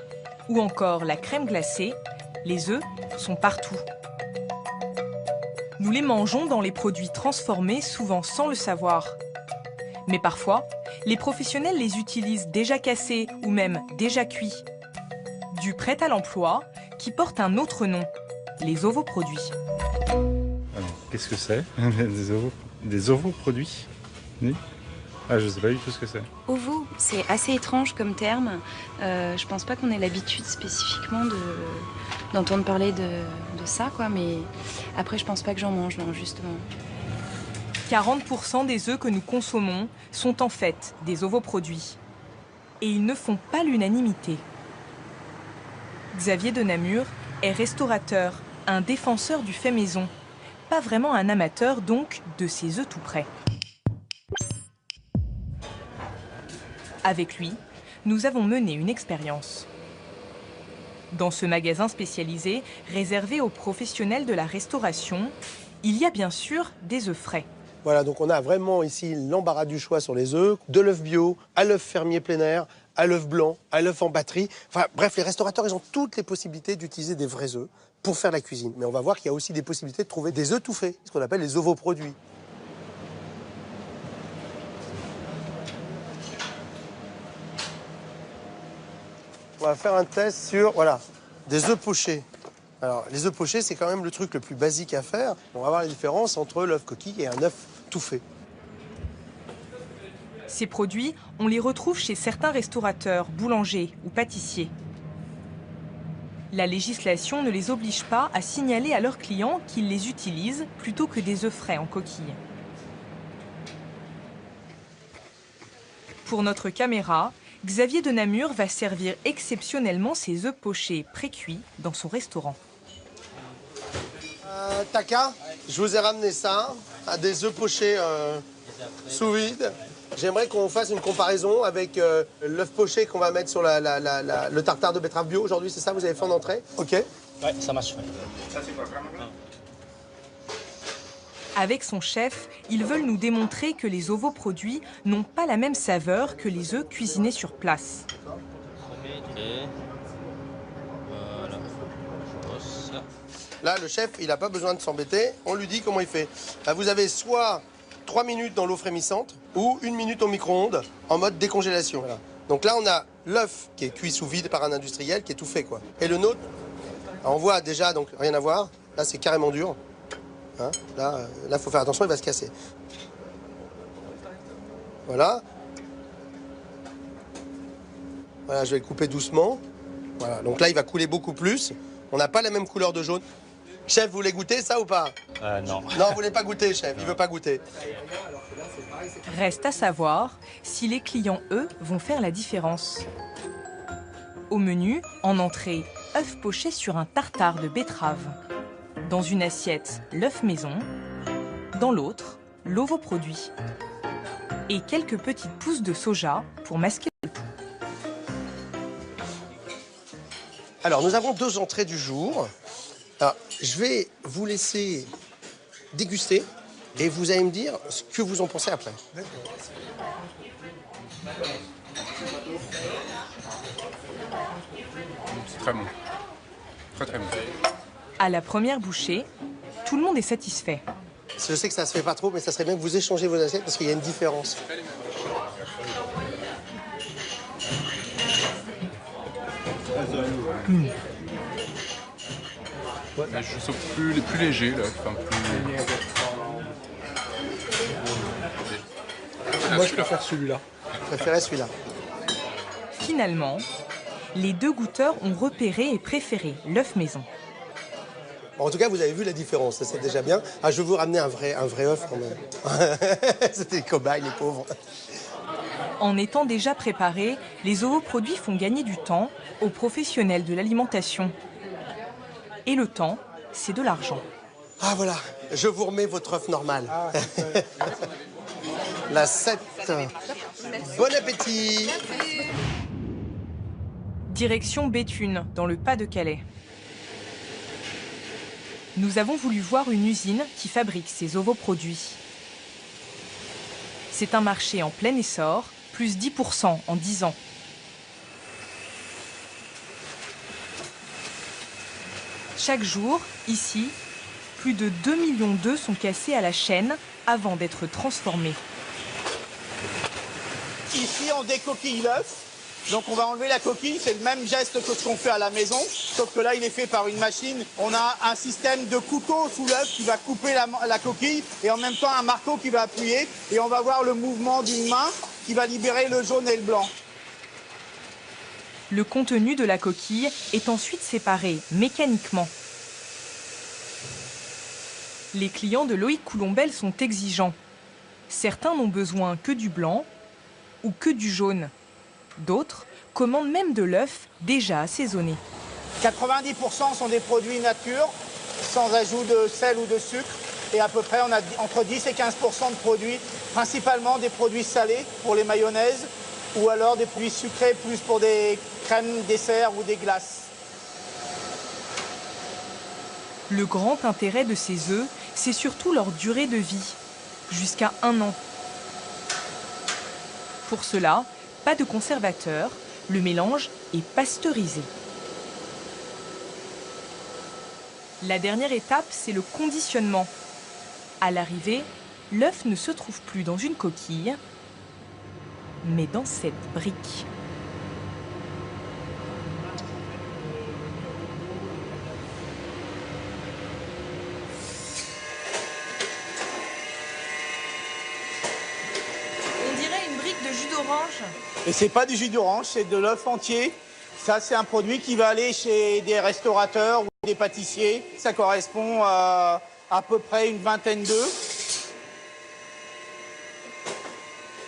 ou encore la crème glacée, les œufs sont partout. Nous les mangeons dans les produits transformés, souvent sans le savoir. Mais parfois, les professionnels les utilisent déjà cassés ou même déjà cuits. Du prêt à l'emploi qui porte un autre nom, les ovoproduits. Qu'est-ce que c'est? Des ovoproduits? Oui. Ah, je ne sais pas du tout ce que c'est. Ovo, c'est assez étrange comme terme. Je pense pas qu'on ait l'habitude spécifiquement d'entendre parler de ça, quoi. Mais après, je pense pas que j'en mange, non, justement. 40% des œufs que nous consommons sont en fait des ovoproduits. Et ils ne font pas l'unanimité. Xavier de Namur est restaurateur, un défenseur du fait maison. Pas vraiment un amateur, donc, de ces œufs tout prêts. Avec lui, nous avons mené une expérience. Dans ce magasin spécialisé, réservé aux professionnels de la restauration, il y a bien sûr des œufs frais. Voilà, donc on a vraiment ici l'embarras du choix sur les œufs, de l'œuf bio, à l'œuf fermier plein air, à l'œuf blanc, à l'œuf en batterie. Enfin bref, les restaurateurs, ils ont toutes les possibilités d'utiliser des vrais œufs pour faire la cuisine. Mais on va voir qu'il y a aussi des possibilités de trouver des œufs tout faits, ce qu'on appelle les ovoproduits. On va faire un test sur, voilà, des œufs pochés. Alors, les œufs pochés, c'est quand même le truc le plus basique à faire. On va voir la différence entre l'œuf coquille et un œuf tout fait. Ces produits, on les retrouve chez certains restaurateurs, boulangers ou pâtissiers. La législation ne les oblige pas à signaler à leurs clients qu'ils les utilisent plutôt que des œufs frais en coquille. Pour notre caméra, Xavier de Namur va servir exceptionnellement ses œufs pochés pré-cuits dans son restaurant. Taka, je vous ai ramené ça, des œufs pochés sous vide. J'aimerais qu'on fasse une comparaison avec l'œuf poché qu'on va mettre sur le tartare de betterave bio aujourd'hui, c'est ça, vous avez fait en entrée? Ok. Ouais, ça marche. Ça, c'est quoi, vraiment? Avec son chef, ils veulent nous démontrer que les ovoproduits n'ont pas la même saveur que les œufs cuisinés sur place. Là, le chef, il n'a pas besoin de s'embêter. On lui dit comment il fait. Là, vous avez soit 3 minutes dans l'eau frémissante ou 1 minute au micro-ondes en mode décongélation. Voilà. Donc là, on a l'œuf qui est cuit sous vide par un industriel qui est tout fait, quoi. Et le nôtre, on voit déjà, donc rien à voir. Là, c'est carrément dur. Hein, là, faut faire attention, il va se casser. Voilà. Voilà, je vais le couper doucement. Voilà, donc là, il va couler beaucoup plus. On n'a pas la même couleur de jaune. Chef, vous voulez goûter ça ou pas? Non. Non, vous voulez pas goûter, chef. Il veut pas goûter. Reste à savoir si les clients, eux, vont faire la différence. Au menu, en entrée, œufs pochés sur un tartare de betterave. Dans une assiette, l'œuf maison. Dans l'autre, l'ovoproduit. Et quelques petites pousses de soja pour masquer le tout. Alors, nous avons 2 entrées du jour. Alors, je vais vous laisser déguster et vous allez me dire ce que vous en pensez après. C'est très bon. Très très bon. À la première bouchée, tout le monde est satisfait. Je sais que ça se fait pas trop, mais ça serait bien que vous échangez vos assiettes parce qu'il y a une différence. Je trouve plus léger, là. Enfin, Moi, je préfère celui-là. Je préférais celui-là. Finalement, les 2 goûteurs ont repéré et préféré l'œuf maison. Bon, en tout cas, vous avez vu la différence, ça c'est déjà bien. Ah, je vais vous ramener un vrai œuf quand même. C'était des cobayes, les pauvres. En étant déjà préparés, les ovoproduits font gagner du temps aux professionnels de l'alimentation. Et le temps, c'est de l'argent. Ah voilà, je vous remets votre œuf normal. La 7. Bon appétit. Direction Béthune, dans le Pas-de-Calais. Nous avons voulu voir une usine qui fabrique ces ovoproduits. C'est un marché en plein essor, plus 10% en 10 ans. Chaque jour, ici, plus de 2 millions d'œufs sont cassés à la chaîne avant d'être transformés. Ici, on décoquille l'œuf. Donc on va enlever la coquille, c'est le même geste que ce qu'on fait à la maison, sauf que là il est fait par une machine. On a un système de couteau sous l'œuf qui va couper la coquille et en même temps un marteau qui va appuyer et on va voir le mouvement d'une main qui va libérer le jaune et le blanc. Le contenu de la coquille est ensuite séparé mécaniquement. Les clients de Loïc Coulombelle sont exigeants. Certains n'ont besoin que du blanc ou que du jaune. D'autres commandent même de l'œuf déjà assaisonné. 90% sont des produits nature, sans ajout de sel ou de sucre. Et à peu près, on a entre 10 et 15% de produits, principalement des produits salés pour les mayonnaises, ou alors des produits sucrés plus pour des crèmes, desserts ou des glaces. Le grand intérêt de ces œufs, c'est surtout leur durée de vie, jusqu'à 1 an. Pour cela, pas de conservateur, le mélange est pasteurisé. La dernière étape, c'est le conditionnement. À l'arrivée, l'œuf ne se trouve plus dans une coquille, mais dans cette brique. On dirait une brique de jus d'orange. Et c'est pas du jus d'orange, c'est de l'œuf entier. Ça, c'est un produit qui va aller chez des restaurateurs ou des pâtissiers. Ça correspond à peu près une vingtaine d'œufs.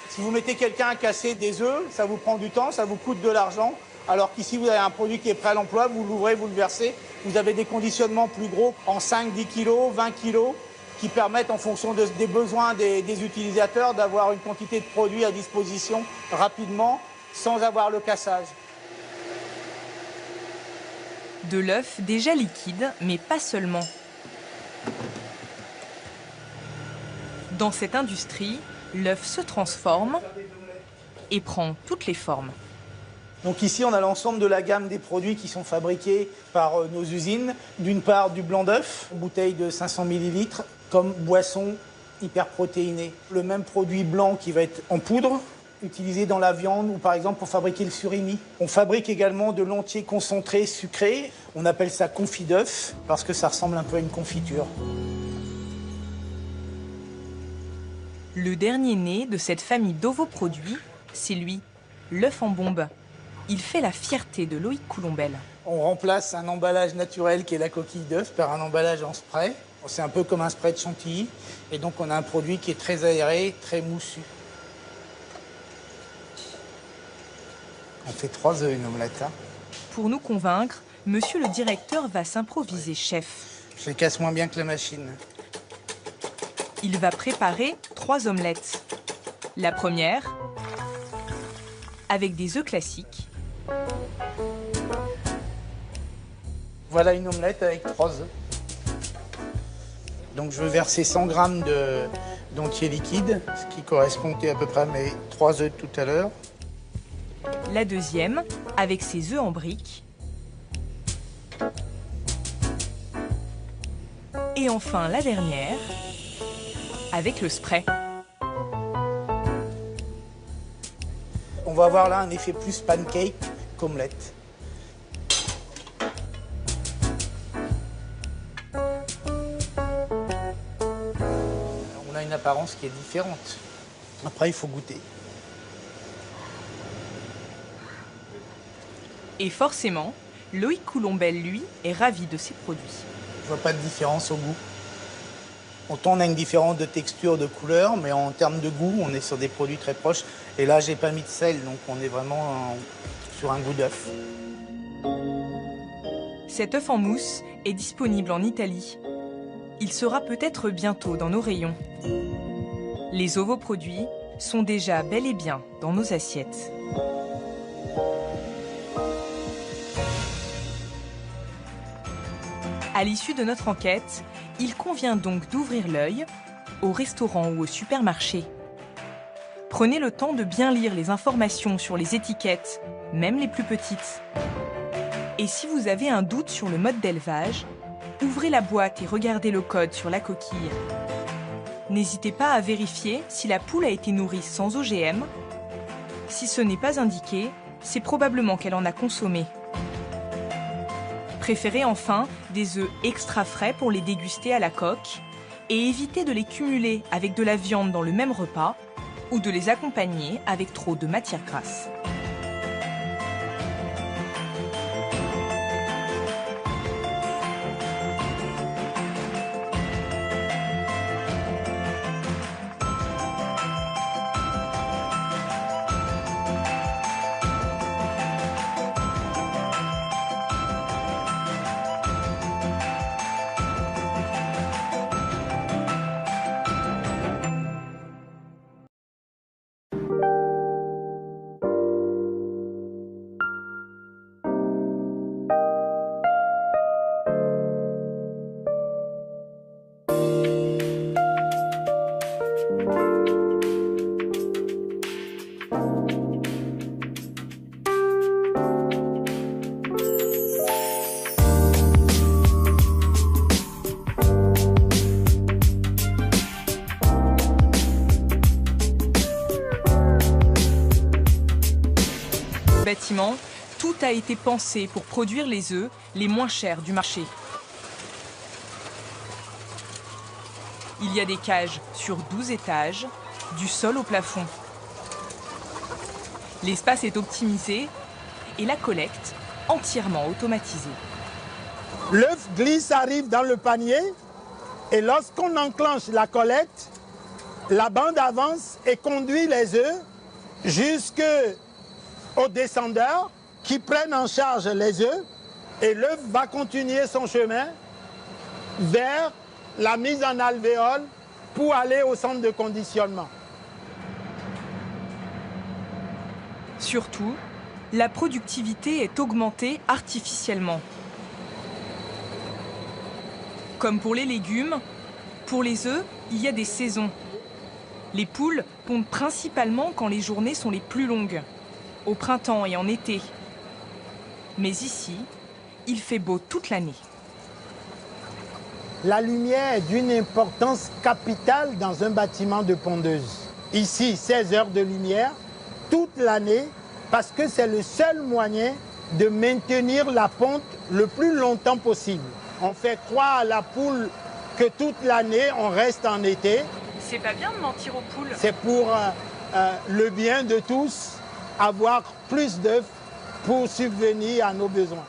Si vous mettez quelqu'un à casser des œufs, ça vous prend du temps, ça vous coûte de l'argent. Alors qu'ici, vous avez un produit qui est prêt à l'emploi, vous l'ouvrez, vous le versez. Vous avez des conditionnements plus gros, en 5, 10 kilos, 20 kilos, qui permettent, en fonction des besoins des utilisateurs, d'avoir une quantité de produits à disposition rapidement, sans avoir le cassage. De l'œuf déjà liquide, mais pas seulement. Dans cette industrie, l'œuf se transforme et prend toutes les formes. Donc ici, on a l'ensemble de la gamme des produits qui sont fabriqués par nos usines. D'une part, du blanc d'œuf, bouteille de 500 ml, comme boisson hyperprotéinée. Le même produit blanc qui va être en poudre, utilisé dans la viande ou par exemple pour fabriquer le surimi. On fabrique également de l'entier concentré sucré. On appelle ça confit d'œuf parce que ça ressemble un peu à une confiture. Le dernier né de cette famille d'ovoproduits, c'est lui, l'œuf en bombe. Il fait la fierté de Loïc Coulombelle. On remplace un emballage naturel qui est la coquille d'œuf par un emballage en spray. C'est un peu comme un spray de chantilly. Et donc on a un produit qui est très aéré, très moussu. On fait 3 œufs, une omelette. Pour nous convaincre, monsieur le directeur va s'improviser chef. Je les casse moins bien que la machine. Il va préparer 3 omelettes. La première, avec des œufs classiques. Voilà une omelette avec 3 œufs. Donc je vais verser 100 g d'entier liquide, ce qui correspondait à peu près à mes 3 œufs de tout à l'heure. La deuxième, avec ses œufs en briques. Et enfin la dernière, avec le spray. On va avoir là un effet plus pancake qu'omelette. On a une apparence qui est différente. Après, il faut goûter. Et forcément, Loïc Coulombelle, lui, est ravi de ses produits. Je vois pas de différence au goût. Autant on a une différence de texture, de couleur, mais en termes de goût, on est sur des produits très proches. Et là, j'ai pas mis de sel, donc on est vraiment sur un goût d'œuf. Cet œuf en mousse est disponible en Italie. Il sera peut-être bientôt dans nos rayons. Les ovoproduits sont déjà bel et bien dans nos assiettes. À l'issue de notre enquête, il convient donc d'ouvrir l'œil au restaurant ou au supermarché. Prenez le temps de bien lire les informations sur les étiquettes, même les plus petites. Et si vous avez un doute sur le mode d'élevage, ouvrez la boîte et regardez le code sur la coquille. N'hésitez pas à vérifier si la poule a été nourrie sans OGM. Si ce n'est pas indiqué, c'est probablement qu'elle en a consommé. Préférez enfin des œufs extra frais pour les déguster à la coque et évitez de les cumuler avec de la viande dans le même repas ou de les accompagner avec trop de matière grasse. Bâtiment, tout a été pensé pour produire les œufs les moins chers du marché. Il y a des cages sur 12 étages, du sol au plafond. L'espace est optimisé et la collecte entièrement automatisée. L'œuf glisse, arrive dans le panier et lorsqu'on enclenche la collecte, la bande avance et conduit les œufs jusqu'aux descendeurs qui prennent en charge les œufs et l'œuf va continuer son chemin vers la mise en alvéole pour aller au centre de conditionnement. Surtout, la productivité est augmentée artificiellement. Comme pour les légumes, pour les œufs, il y a des saisons. Les poules pondent principalement quand les journées sont les plus longues, au printemps et en été. Mais ici, il fait beau toute l'année. La lumière est d'une importance capitale dans un bâtiment de pondeuse. Ici, 16 heures de lumière toute l'année parce que c'est le seul moyen de maintenir la ponte le plus longtemps possible. On fait croire à la poule que toute l'année, on reste en été. C'est pas bien de mentir aux poules. C'est pour le bien de tous, avoir plus d'œufs pour subvenir à nos besoins.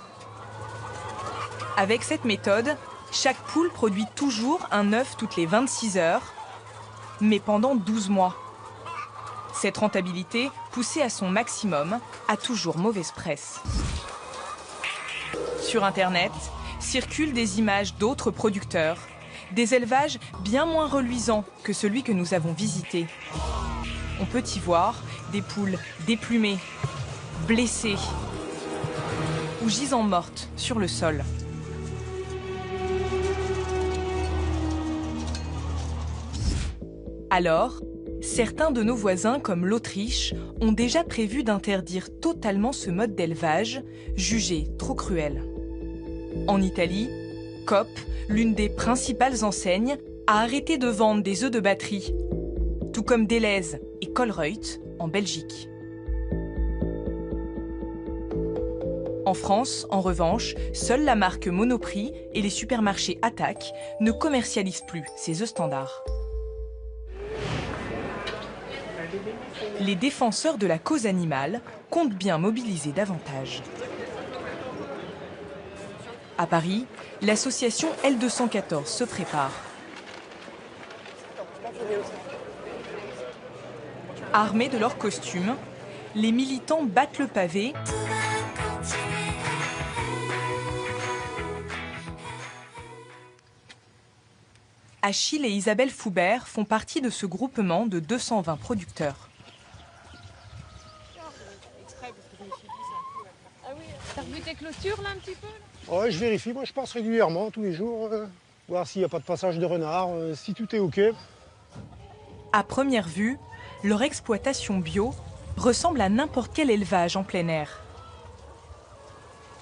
Avec cette méthode, chaque poule produit toujours un œuf toutes les 26 heures, mais pendant 12 mois. Cette rentabilité, poussée à son maximum, a toujours mauvaise presse. Sur Internet, circulent des images d'autres producteurs, des élevages bien moins reluisants que celui que nous avons visité. On peut y voir des poules déplumées, blessées ou gisant mortes sur le sol. Alors, certains de nos voisins, comme l'Autriche, ont déjà prévu d'interdire totalement ce mode d'élevage, jugé trop cruel. En Italie, Coop, l'une des principales enseignes, a arrêté de vendre des œufs de batterie, tout comme Delhaize et Colruyt en Belgique. En France, en revanche, seule la marque Monoprix et les supermarchés Attaque ne commercialisent plus ces œufs standards. Les défenseurs de la cause animale comptent bien mobiliser davantage. À Paris, l'association L214 se prépare. Armés de leurs costumes, les militants battent le pavé Achille et Isabelle Foubert font partie de ce groupement de 220 producteurs. T'as revu tes clôtures là un petit peu là? Ouais, je vérifie, moi je passe régulièrement, tous les jours, voir s'il n'y a pas de passage de renard, si tout est OK. À première vue, leur exploitation bio ressemble à n'importe quel élevage en plein air.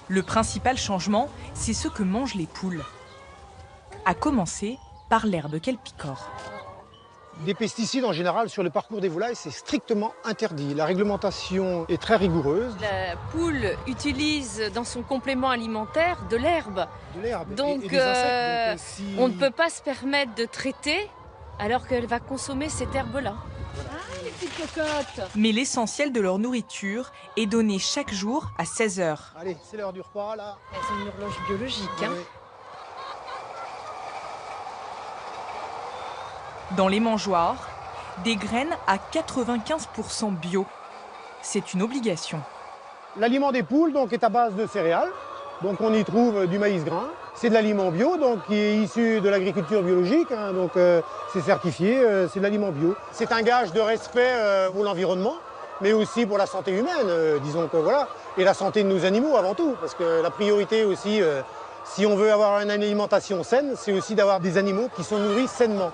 Le principal changement, c'est ce que mangent les poules. À commencer par l'herbe qu'elles picorent. Des pesticides en général sur le parcours des volailles, c'est strictement interdit. La réglementation est très rigoureuse. La poule utilise dans son complément alimentaire de l'herbe. De l'herbe Donc, et des insectes. Donc, on ne peut pas se permettre de traiter alors qu'elle va consommer cette herbe-là. Ah, les petites cocottes! Mais l'essentiel de leur nourriture est donné chaque jour à 16 h. Allez, c'est l'heure du repas là. C'est une horloge biologique. Hein. Oui. Dans les mangeoires, des graines à 95% bio. C'est une obligation. L'aliment des poules donc, est à base de céréales. Donc on y trouve du maïs grain. C'est de l'aliment bio, donc qui est issu de l'agriculture biologique. Hein, donc c'est certifié, c'est de l'aliment bio. C'est un gage de respect pour l'environnement, mais aussi pour la santé humaine, disons que voilà. Et la santé de nos animaux avant tout, parce que la priorité aussi, si on veut avoir une alimentation saine, c'est aussi d'avoir des animaux qui sont nourris sainement.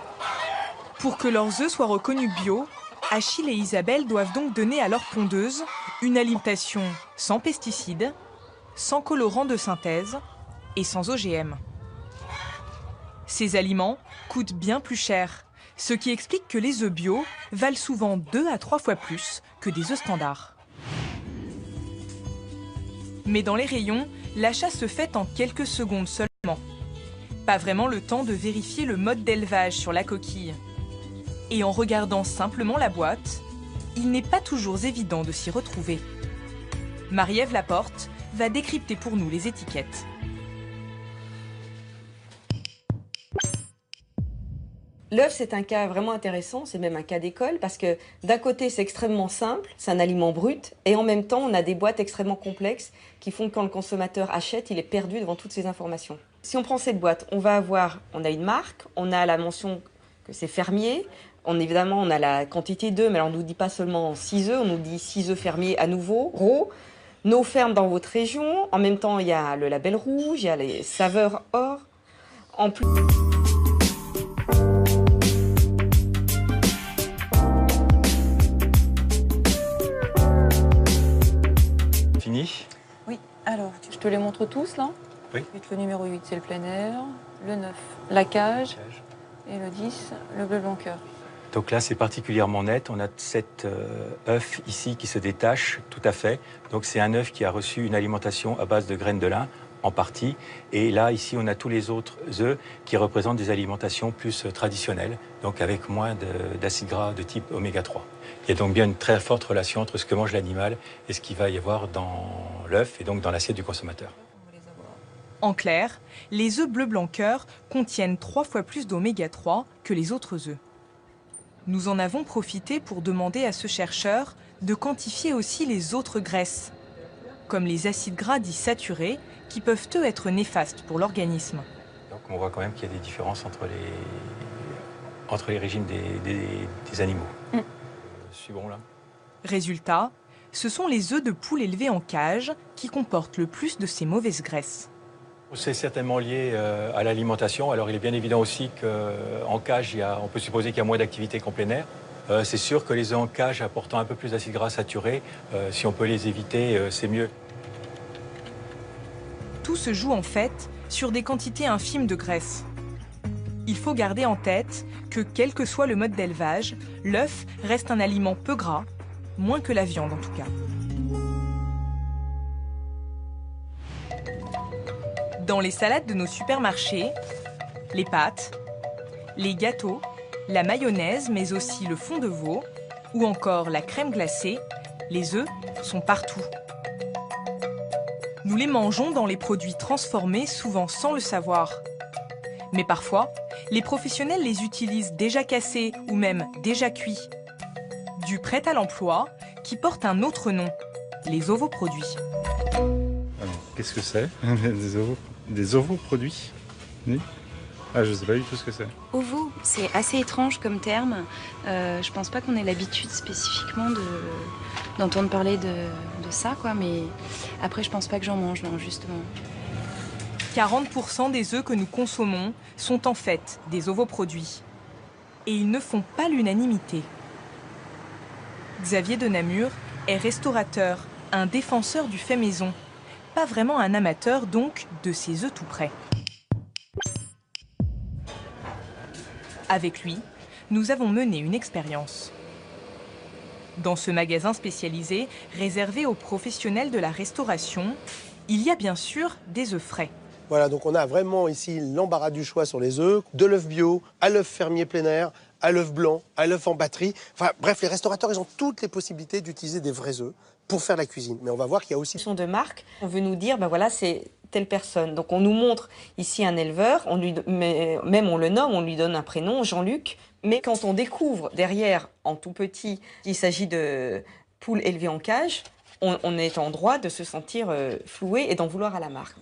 Pour que leurs œufs soient reconnus bio, Achille et Isabelle doivent donc donner à leurs pondeuses une alimentation sans pesticides, sans colorants de synthèse et sans OGM. Ces aliments coûtent bien plus cher, ce qui explique que les œufs bio valent souvent 2 à 3 fois plus que des œufs standards. Mais dans les rayons, l'achat se fait en quelques secondes seulement. Pas vraiment le temps de vérifier le mode d'élevage sur la coquille. Et en regardant simplement la boîte, il n'est pas toujours évident de s'y retrouver. Marie-Ève Laporte va décrypter pour nous les étiquettes. L'œuf, c'est un cas vraiment intéressant, c'est même un cas d'école, parce que d'un côté, c'est extrêmement simple, c'est un aliment brut, et en même temps, on a des boîtes extrêmement complexes qui font que quand le consommateur achète, il est perdu devant toutes ces informations. Si on prend cette boîte, on a une marque, on a la mention que c'est fermier, évidemment, on a la quantité d'œufs, mais alors on ne nous dit pas seulement 6 œufs, on nous dit 6 œufs fermiers à nouveau, gros, nos fermes dans votre région, en même temps, il y a le label rouge, il y a les saveurs or, en plus... Fini? Oui, alors, je te les montre tous là. Oui. Le numéro 8, c'est le plein air. Le 9, la cage. Et le 10, le bleu blanc cœur. Donc là, c'est particulièrement net. On a cet œuf ici qui se détache tout à fait. Donc c'est un œuf qui a reçu une alimentation à base de graines de lin, en partie. Et là, ici, on a tous les autres œufs qui représentent des alimentations plus traditionnelles, donc avec moins d'acides gras de type oméga 3. Il y a donc bien une très forte relation entre ce que mange l'animal et ce qu'il va y avoir dans l'œuf et donc dans l'assiette du consommateur. En clair, les œufs bleu blanc cœur contiennent 3 fois plus d'oméga 3 que les autres œufs. Nous en avons profité pour demander à ce chercheur de quantifier aussi les autres graisses, comme les acides gras dits saturés, qui peuvent eux être néfastes pour l'organisme. Donc on voit quand même qu'il y a des différences entre les régimes des animaux. Suivons là. Résultat, ce sont les œufs de poule élevés en cage qui comportent le plus de ces mauvaises graisses. C'est certainement lié à l'alimentation. Alors il est bien évident aussi qu'en cage, on peut supposer qu'il y a moins d'activité qu'en plein air. C'est sûr que les œufs en cage apportant un peu plus d'acides gras saturés, si on peut les éviter, c'est mieux. Tout se joue en fait sur des quantités infimes de graisse. Il faut garder en tête que quel que soit le mode d'élevage, l'œuf reste un aliment peu gras, moins que la viande en tout cas. Dans les salades de nos supermarchés, les pâtes, les gâteaux, la mayonnaise, mais aussi le fond de veau, ou encore la crème glacée, les œufs sont partout. Nous les mangeons dans les produits transformés, souvent sans le savoir. Mais parfois, les professionnels les utilisent déjà cassés ou même déjà cuits. Du prêt à l'emploi qui porte un autre nom, les ovoproduits. Alors, qu'est-ce que c'est? Des ovoproduits? Oui. Ah, je sais pas du tout ce que c'est. Ovo, c'est assez étrange comme terme. Je pense pas qu'on ait l'habitude spécifiquement d'entendre parler de ça, quoi. Mais après, je pense pas que j'en mange, non, justement. 40% des œufs que nous consommons sont en fait des ovoproduits. Et ils ne font pas l'unanimité. Xavier de Namur est restaurateur, un défenseur du fait maison. Pas vraiment un amateur, donc, de ces œufs tout prêts. Avec lui, nous avons mené une expérience. Dans ce magasin spécialisé, réservé aux professionnels de la restauration, il y a bien sûr des œufs frais. Voilà, donc on a vraiment ici l'embarras du choix sur les œufs, de l'œuf bio, à l'œuf fermier plein air, à l'œuf blanc, à l'œuf en batterie. Enfin bref, les restaurateurs, ils ont toutes les possibilités d'utiliser des vrais œufs pour faire la cuisine. Mais on va voir qu'il y a aussi... de marque, on veut nous dire, ben voilà, c'est telle personne. Donc on nous montre ici un éleveur, même on le nomme, on lui donne un prénom, Jean-Luc. Mais quand on découvre derrière, en tout petit, qu'il s'agit de poules élevées en cage, on est en droit de se sentir floué et d'en vouloir à la marque.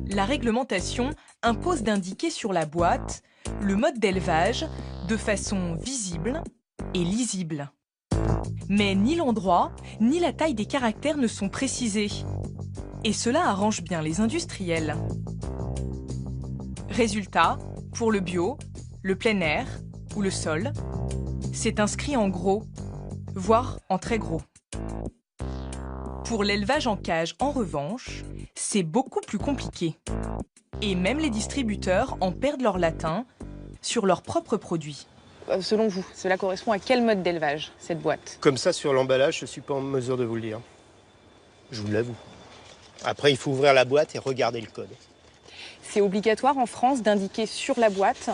La réglementation impose d'indiquer sur la boîte le mode d'élevage de façon visible et lisible. Mais ni l'endroit, ni la taille des caractères ne sont précisés. Et cela arrange bien les industriels. Résultat, pour le bio, le plein air ou le sol, c'est inscrit en gros, voire en très gros. Pour l'élevage en cage, en revanche, c'est beaucoup plus compliqué. Et même les distributeurs en perdent leur latin sur leurs propres produits. Selon vous, cela correspond à quel mode d'élevage, cette boîte? Comme ça, sur l'emballage, je ne suis pas en mesure de vous le dire. Je vous l'avoue. Après, il faut ouvrir la boîte et regarder le code. C'est obligatoire en France d'indiquer sur la boîte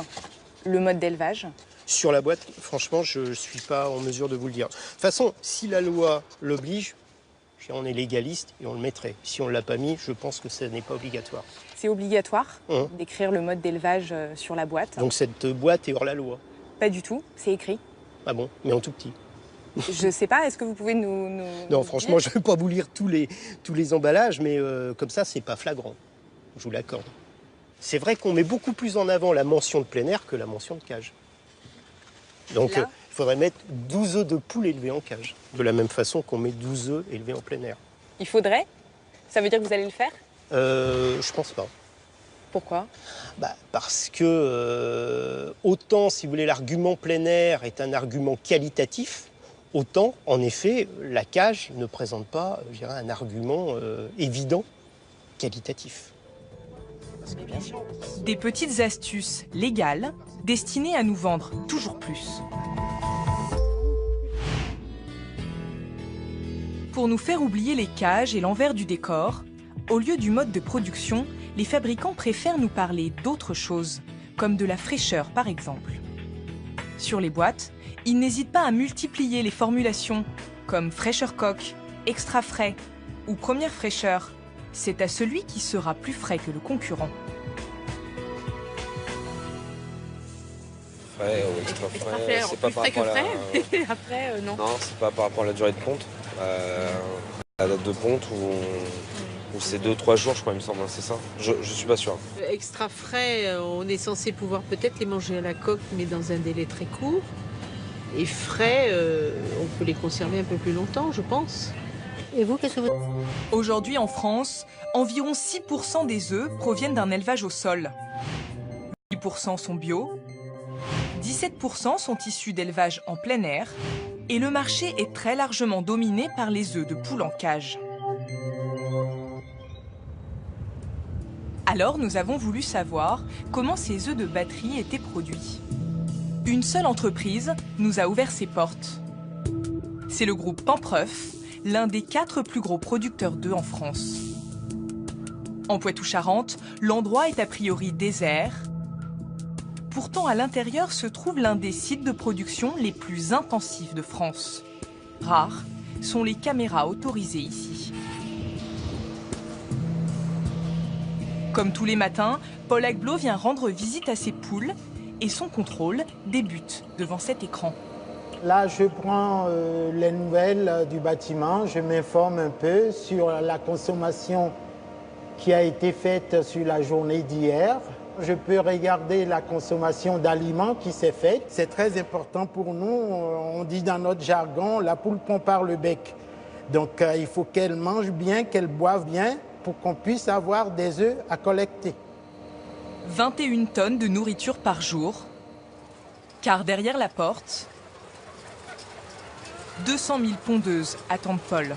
le mode d'élevage? Sur la boîte, franchement, je ne suis pas en mesure de vous le dire. De toute façon, si la loi l'oblige, on est légaliste et on le mettrait. Si on ne l'a pas mis, je pense que ce n'est pas obligatoire. C'est obligatoire d'écrire le mode d'élevage sur la boîte? Donc cette boîte est hors la loi? Pas du tout, c'est écrit. Ah bon, mais en tout petit. Je sais pas, est-ce que vous pouvez nous non, franchement, je ne vais pas vous lire tous les emballages, mais comme ça, c'est pas flagrant. Je vous l'accorde. C'est vrai qu'on met beaucoup plus en avant la mention de plein air que la mention de cage. Donc, il faudrait mettre 12 œufs de poule élevés en cage, de la même façon qu'on met 12 œufs élevés en plein air. Il faudrait? Ça veut dire que vous allez le faire? Je pense pas. Pourquoi? Parce que autant, si vous voulez, l'argument plein air est un argument qualitatif, autant, en effet, la cage ne présente pas, je dirais, un argument évident qualitatif. Des petites astuces légales destinées à nous vendre toujours plus. Pour nous faire oublier les cages et l'envers du décor, au lieu du mode de production, les fabricants préfèrent nous parler d'autres choses, comme de la fraîcheur par exemple. Sur les boîtes, ils n'hésitent pas à multiplier les formulations, comme fraîcheur coque, extra frais ou première fraîcheur. C'est à celui qui sera plus frais que le concurrent. Frais ou extra frais, c'est pas par rapport à la... Après, non. Non, c'est pas par rapport à la durée de ponte. La date de ponte où Ou c'est 2-3 jours, je crois, il me semble, c'est ça. Je suis pas sûr. Extra frais, on est censé pouvoir peut-être les manger à la coque, mais dans un délai très court. Et frais, on peut les conserver un peu plus longtemps, je pense. Et vous, qu'est-ce que vous... Aujourd'hui en France, environ 6% des œufs proviennent d'un élevage au sol. 8% sont bio, 17% sont issus d'élevage en plein air, et le marché est très largement dominé par les œufs de poules en cage. Alors nous avons voulu savoir comment ces œufs de batterie étaient produits. Une seule entreprise nous a ouvert ses portes. C'est le groupe Pampreuf, l'un des 4 plus gros producteurs d'œufs en France. En Poitou-Charentes, l'endroit est a priori désert. Pourtant, à l'intérieur se trouve l'un des sites de production les plus intensifs de France. Rares sont les caméras autorisées ici. Comme tous les matins, Paul Agblot vient rendre visite à ses poules et son contrôle débute devant cet écran. Là, je prends les nouvelles du bâtiment, je m'informe un peu sur la consommation qui a été faite sur la journée d'hier. Je peux regarder la consommation d'aliments qui s'est faite. C'est très important pour nous. On dit dans notre jargon, la poule pond par le bec. Donc, il faut qu'elle mange bien, qu'elle boive bien pour qu'on puisse avoir des œufs à collecter. 21 tonnes de nourriture par jour, car derrière la porte, 200 000 pondeuses attendent Paul.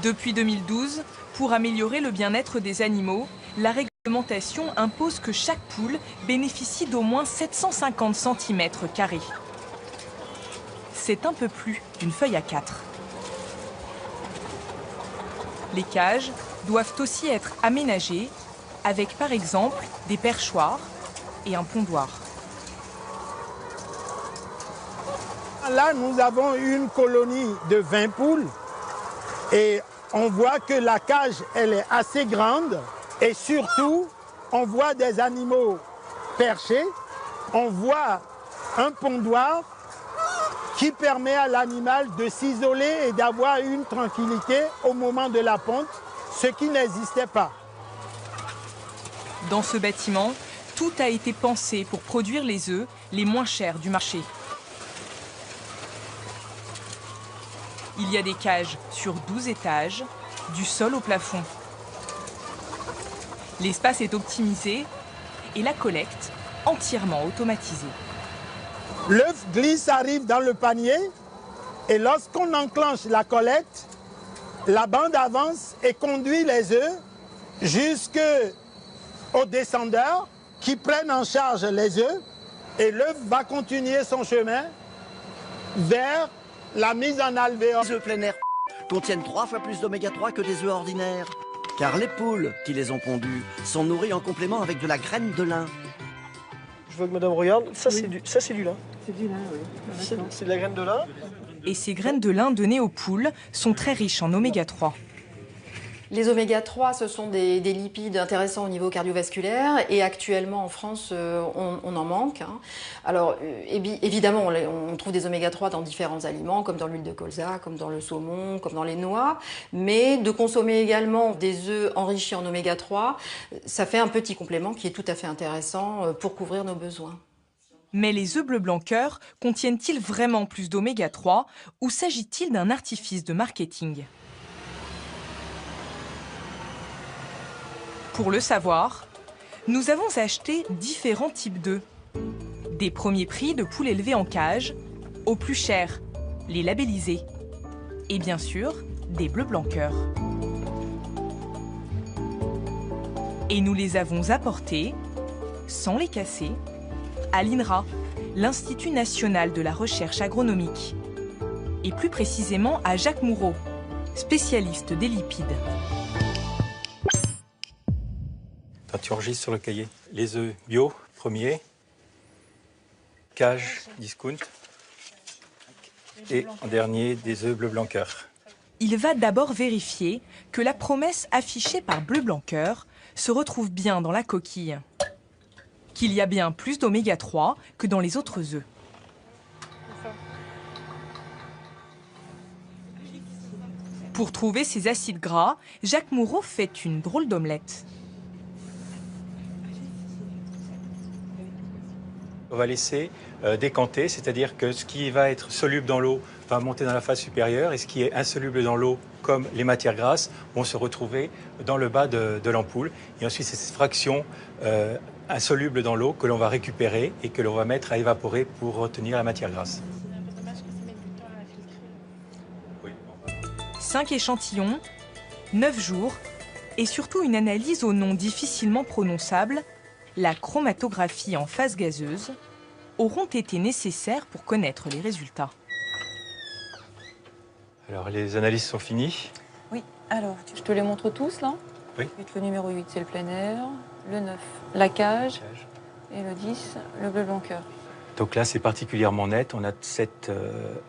Depuis 2012, pour améliorer le bien-être des animaux, la réglementation impose que chaque poule bénéficie d'au moins 750 cm². C'est un peu plus d'une feuille A4. Les cages doivent aussi être aménagées avec par exemple des perchoirs et un pondoir. Là, nous avons une colonie de 20 poules et on voit que la cage, elle est assez grande et surtout, on voit des animaux perchés, on voit un pondoir qui permet à l'animal de s'isoler et d'avoir une tranquillité au moment de la ponte, ce qui n'existait pas. Dans ce bâtiment, tout a été pensé pour produire les œufs les moins chers du marché. Il y a des cages sur 12 étages, du sol au plafond. L'espace est optimisé et la collecte entièrement automatisée. L'œuf glisse, arrive dans le panier et lorsqu'on enclenche la collecte, la bande avance et conduit les œufs jusqu'aux descendeurs qui prennent en charge les œufs et l'œuf va continuer son chemin vers la mise en alvéole. Les œufs plein air contiennent 3 fois plus d'oméga 3 que des œufs ordinaires. Car les poules qui les ont pondus sont nourries en complément avec de la graine de lin. Je vois que madame regarde, ça Oui. c'est du lin. C'est du lin, oui. C'est de la graine de lin. Et ces graines de lin données aux poules sont très riches en oméga 3. Les oméga 3, ce sont des lipides intéressants au niveau cardiovasculaire et actuellement en France, on en manque. Alors évidemment, on trouve des oméga 3 dans différents aliments, comme dans l'huile de colza, comme dans le saumon, comme dans les noix, mais de consommer également des œufs enrichis en oméga 3, ça fait un petit complément qui est tout à fait intéressant pour couvrir nos besoins. Mais les œufs bleu blanc cœur contiennent-ils vraiment plus d'oméga 3 ou s'agit-il d'un artifice de marketing ? Pour le savoir, nous avons acheté différents types d'œufs. Des premiers prix de poules élevées en cage, aux plus chers, les labellisés. Et bien sûr, des bleu blanc cœur. Et nous les avons apportés, sans les casser, à l'INRA, l'Institut national de la recherche agronomique. Et plus précisément à Jacques Moureau, spécialiste des lipides. Tu enregistres sur le cahier. Les œufs bio, premier. Cage, discount. Et en dernier, des œufs bleu blanc cœur. Il va d'abord vérifier que la promesse affichée par Bleu Blanc Cœur se retrouve bien dans la coquille. Qu'il y a bien plus d'oméga 3 que dans les autres œufs. Pour trouver ces acides gras, Jacques Moureau fait une drôle d'omelette. On va laisser décanter, c'est-à-dire que ce qui va être soluble dans l'eau va monter dans la phase supérieure et ce qui est insoluble dans l'eau, comme les matières grasses, vont se retrouver dans le bas de l'ampoule. Et ensuite, c'est cette fraction insoluble dans l'eau que l'on va récupérer et que l'on va mettre à évaporer pour retenir la matière grasse. 5 échantillons, 9 jours et surtout une analyse au nom difficilement prononçable, la chromatographie en phase gazeuse, auront été nécessaires pour connaître les résultats. Alors, les analyses sont finies. Oui, alors, je te les montre tous, là. Oui. Le numéro 8, c'est le plein air. Le 9, la cage. Et le 10, le bleu blanc cœur. Donc là, c'est particulièrement net. On a cet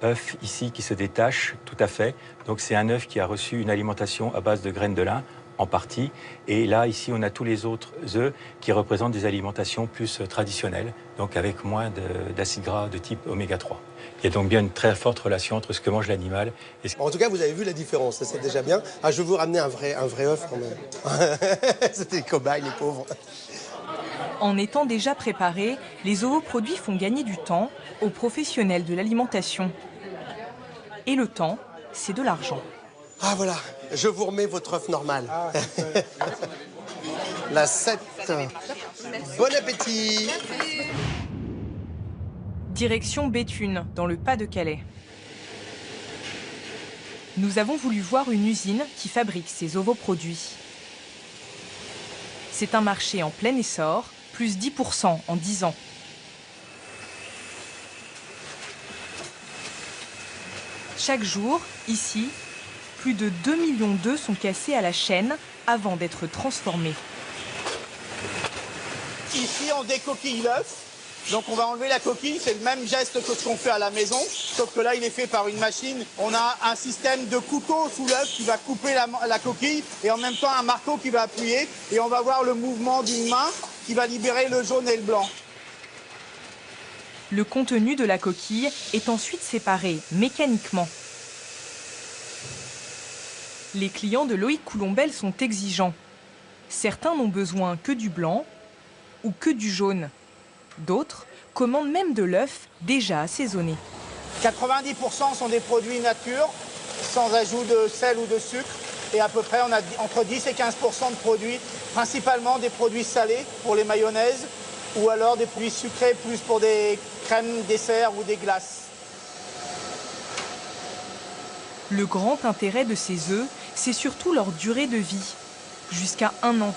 œuf ici qui se détache tout à fait. Donc c'est un œuf qui a reçu une alimentation à base de graines de lin, en partie. Et là, ici, on a tous les autres œufs qui représentent des alimentations plus traditionnelles, donc avec moins d'acides gras de type oméga 3. Il y a donc bien une très forte relation entre ce que mange l'animal et ce... En tout cas, vous avez vu la différence, ça c'est déjà bien. Ah, je vais vous ramener un vrai œuf quand même. C'était les cobayes, les pauvres. En étant déjà préparés, les ovoproduits font gagner du temps aux professionnels de l'alimentation. Et le temps, c'est de l'argent. Ah voilà, je vous remets votre œuf normal. La 7. Bon appétit. Direction Béthune, dans le Pas-de-Calais. Nous avons voulu voir une usine qui fabrique ces ovoproduits. C'est un marché en plein essor, plus 10% en 10 ans. Chaque jour, ici, plus de 2 millions d'œufs sont cassés à la chaîne avant d'être transformés. Ici, on décoquille l'œuf. Donc on va enlever la coquille, c'est le même geste que ce qu'on fait à la maison, sauf que là il est fait par une machine. On a un système de couteau sous l'œuf qui va couper la coquille et en même temps un marteau qui va appuyer et on va voir le mouvement d'une main qui va libérer le jaune et le blanc. Le contenu de la coquille est ensuite séparé mécaniquement. Les clients de Loïc Coulombelle sont exigeants. Certains n'ont besoin que du blanc ou que du jaune. D'autres commandent même de l'œuf déjà assaisonné. 90% sont des produits nature, sans ajout de sel ou de sucre. Et à peu près, on a entre 10 et 15% de produits, principalement des produits salés pour les mayonnaises, ou alors des produits sucrés plus pour des crèmes, desserts ou des glaces. Le grand intérêt de ces œufs, c'est surtout leur durée de vie, jusqu'à 1 an.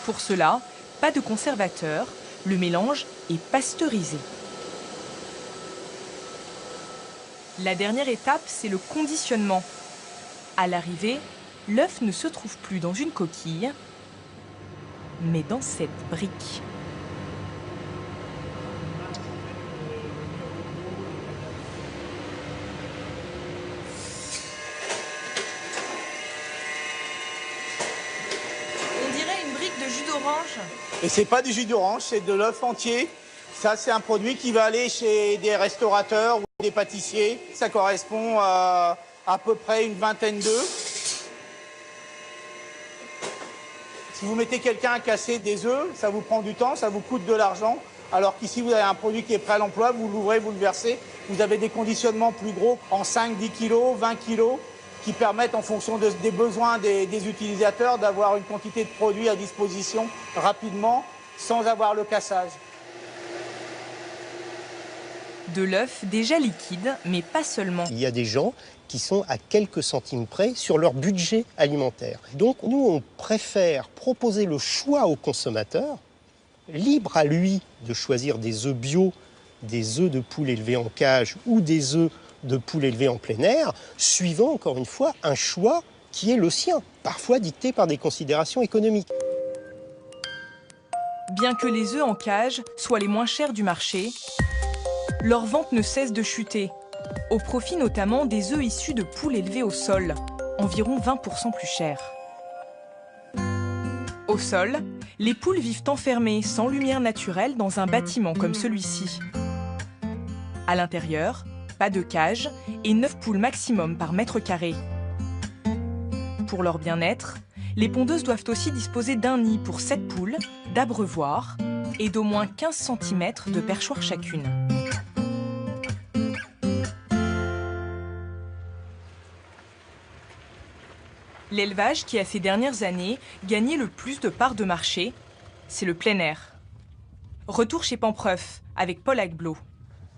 Pour cela, pas de conservateur, le mélange est pasteurisé. La dernière étape, c'est le conditionnement. À l'arrivée, l'œuf ne se trouve plus dans une coquille, mais dans cette brique. On dirait une brique de jus d'orange. Et c'est pas du jus d'orange, c'est de l'œuf entier. Ça, c'est un produit qui va aller chez des restaurateurs ou des pâtissiers. Ça correspond à peu près une vingtaine d'œufs. Si vous mettez quelqu'un à casser des œufs, ça vous prend du temps, ça vous coûte de l'argent. Alors qu'ici, vous avez un produit qui est prêt à l'emploi, vous l'ouvrez, vous le versez. Vous avez des conditionnements plus gros en 5, 10 kilos, 20 kilos, qui permettent, en fonction des besoins des utilisateurs, d'avoir une quantité de produits à disposition rapidement, sans avoir le cassage. De l'œuf déjà liquide, mais pas seulement. Il y a des gens qui sont à quelques centimes près sur leur budget alimentaire. Donc nous, on préfère proposer le choix au consommateur, libre à lui de choisir des œufs bio, des œufs de poule élevés en cage ou des œufs de poule élevés en plein air, suivant encore une fois un choix qui est le sien, parfois dicté par des considérations économiques. Bien que les œufs en cage soient les moins chers du marché, leur vente ne cesse de chuter, au profit notamment des œufs issus de poules élevées au sol, environ 20% plus chers. Au sol, les poules vivent enfermées, sans lumière naturelle, dans un bâtiment comme celui-ci. À l'intérieur, pas de cage et 9 poules maximum par mètre carré. Pour leur bien-être, les pondeuses doivent aussi disposer d'un nid pour 7 poules, d'abreuvoirs et d'au moins 15 cm de perchoir chacune. L'élevage qui a ces dernières années gagné le plus de parts de marché, c'est le plein air. Retour chez Pampreuf avec Paul Agblot.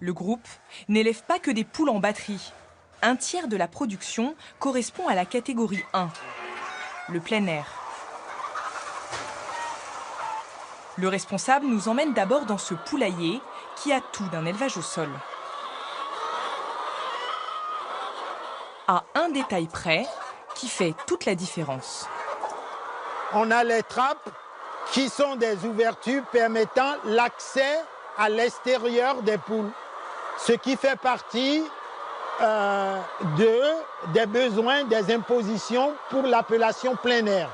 Le groupe n'élève pas que des poules en batterie. Un tiers de la production correspond à la catégorie 1, le plein air. Le responsable nous emmène d'abord dans ce poulailler qui a tout d'un élevage au sol. À un détail près qui fait toute la différence. On a les trappes qui sont des ouvertures permettant l'accès à l'extérieur des poules, ce qui fait partie des besoins, des impositions pour l'appellation plein air.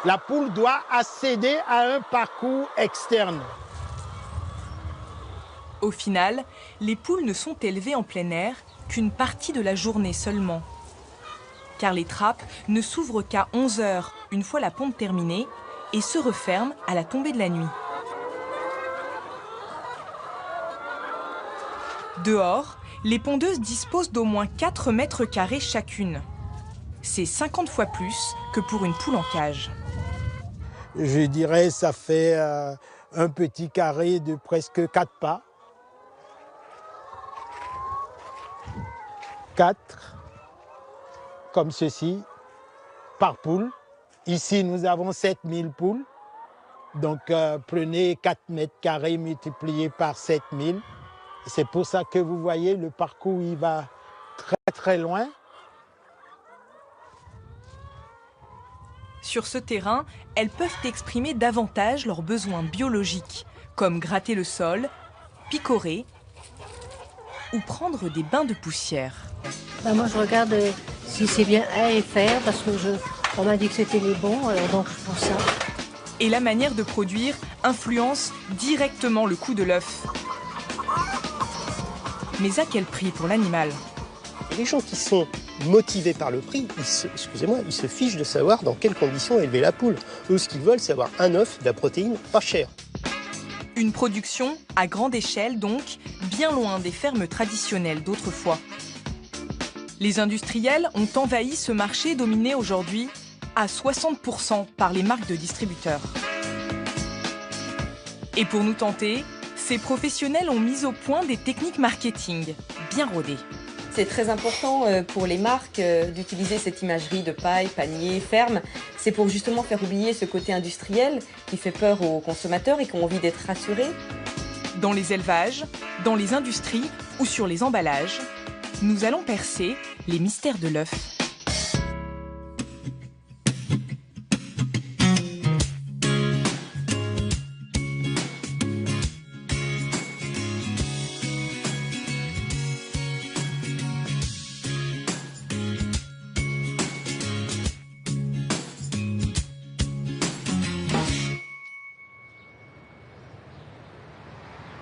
La poule doit accéder à un parcours externe. Au final, les poules ne sont élevées en plein air qu'une partie de la journée seulement. Car les trappes ne s'ouvrent qu'à 11 h une fois la ponte terminée et se referment à la tombée de la nuit. Dehors, les pondeuses disposent d'au moins 4 mètres carrés chacune. C'est 50 fois plus que pour une poule en cage. Je dirais ça fait un petit carré de presque 4 pas. 4, comme ceci, par poule. Ici, nous avons 7000 poules. Donc, prenez 4 mètres carrés multiplié par 7000. C'est pour ça que vous voyez, le parcours, il va très, très loin. Sur ce terrain, elles peuvent exprimer davantage leurs besoins biologiques, comme gratter le sol, picorer ou prendre des bains de poussière. Moi, je regarde si c'est bien AFR, parce que on m'a dit que c'était les bons, alors donc je prends ça. Et la manière de produire influence directement le coût de l'œuf. Mais à quel prix pour l'animal? Les gens qui sont motivés par le prix, ils se fichent de savoir dans quelles conditions élever la poule. Eux, ce qu'ils veulent, c'est avoir un œuf, de la protéine, pas cher. Une production à grande échelle, donc, bien loin des fermes traditionnelles d'autrefois. Les industriels ont envahi ce marché dominé aujourd'hui à 60% par les marques de distributeurs. Et pour nous tenter, ces professionnels ont mis au point des techniques marketing bien rodées. C'est très important pour les marques d'utiliser cette imagerie de paille, panier, ferme. C'est pour justement faire oublier ce côté industriel qui fait peur aux consommateurs et qui ont envie d'être rassurés. Dans les élevages, dans les industries ou sur les emballages, nous allons percer les mystères de l'œuf.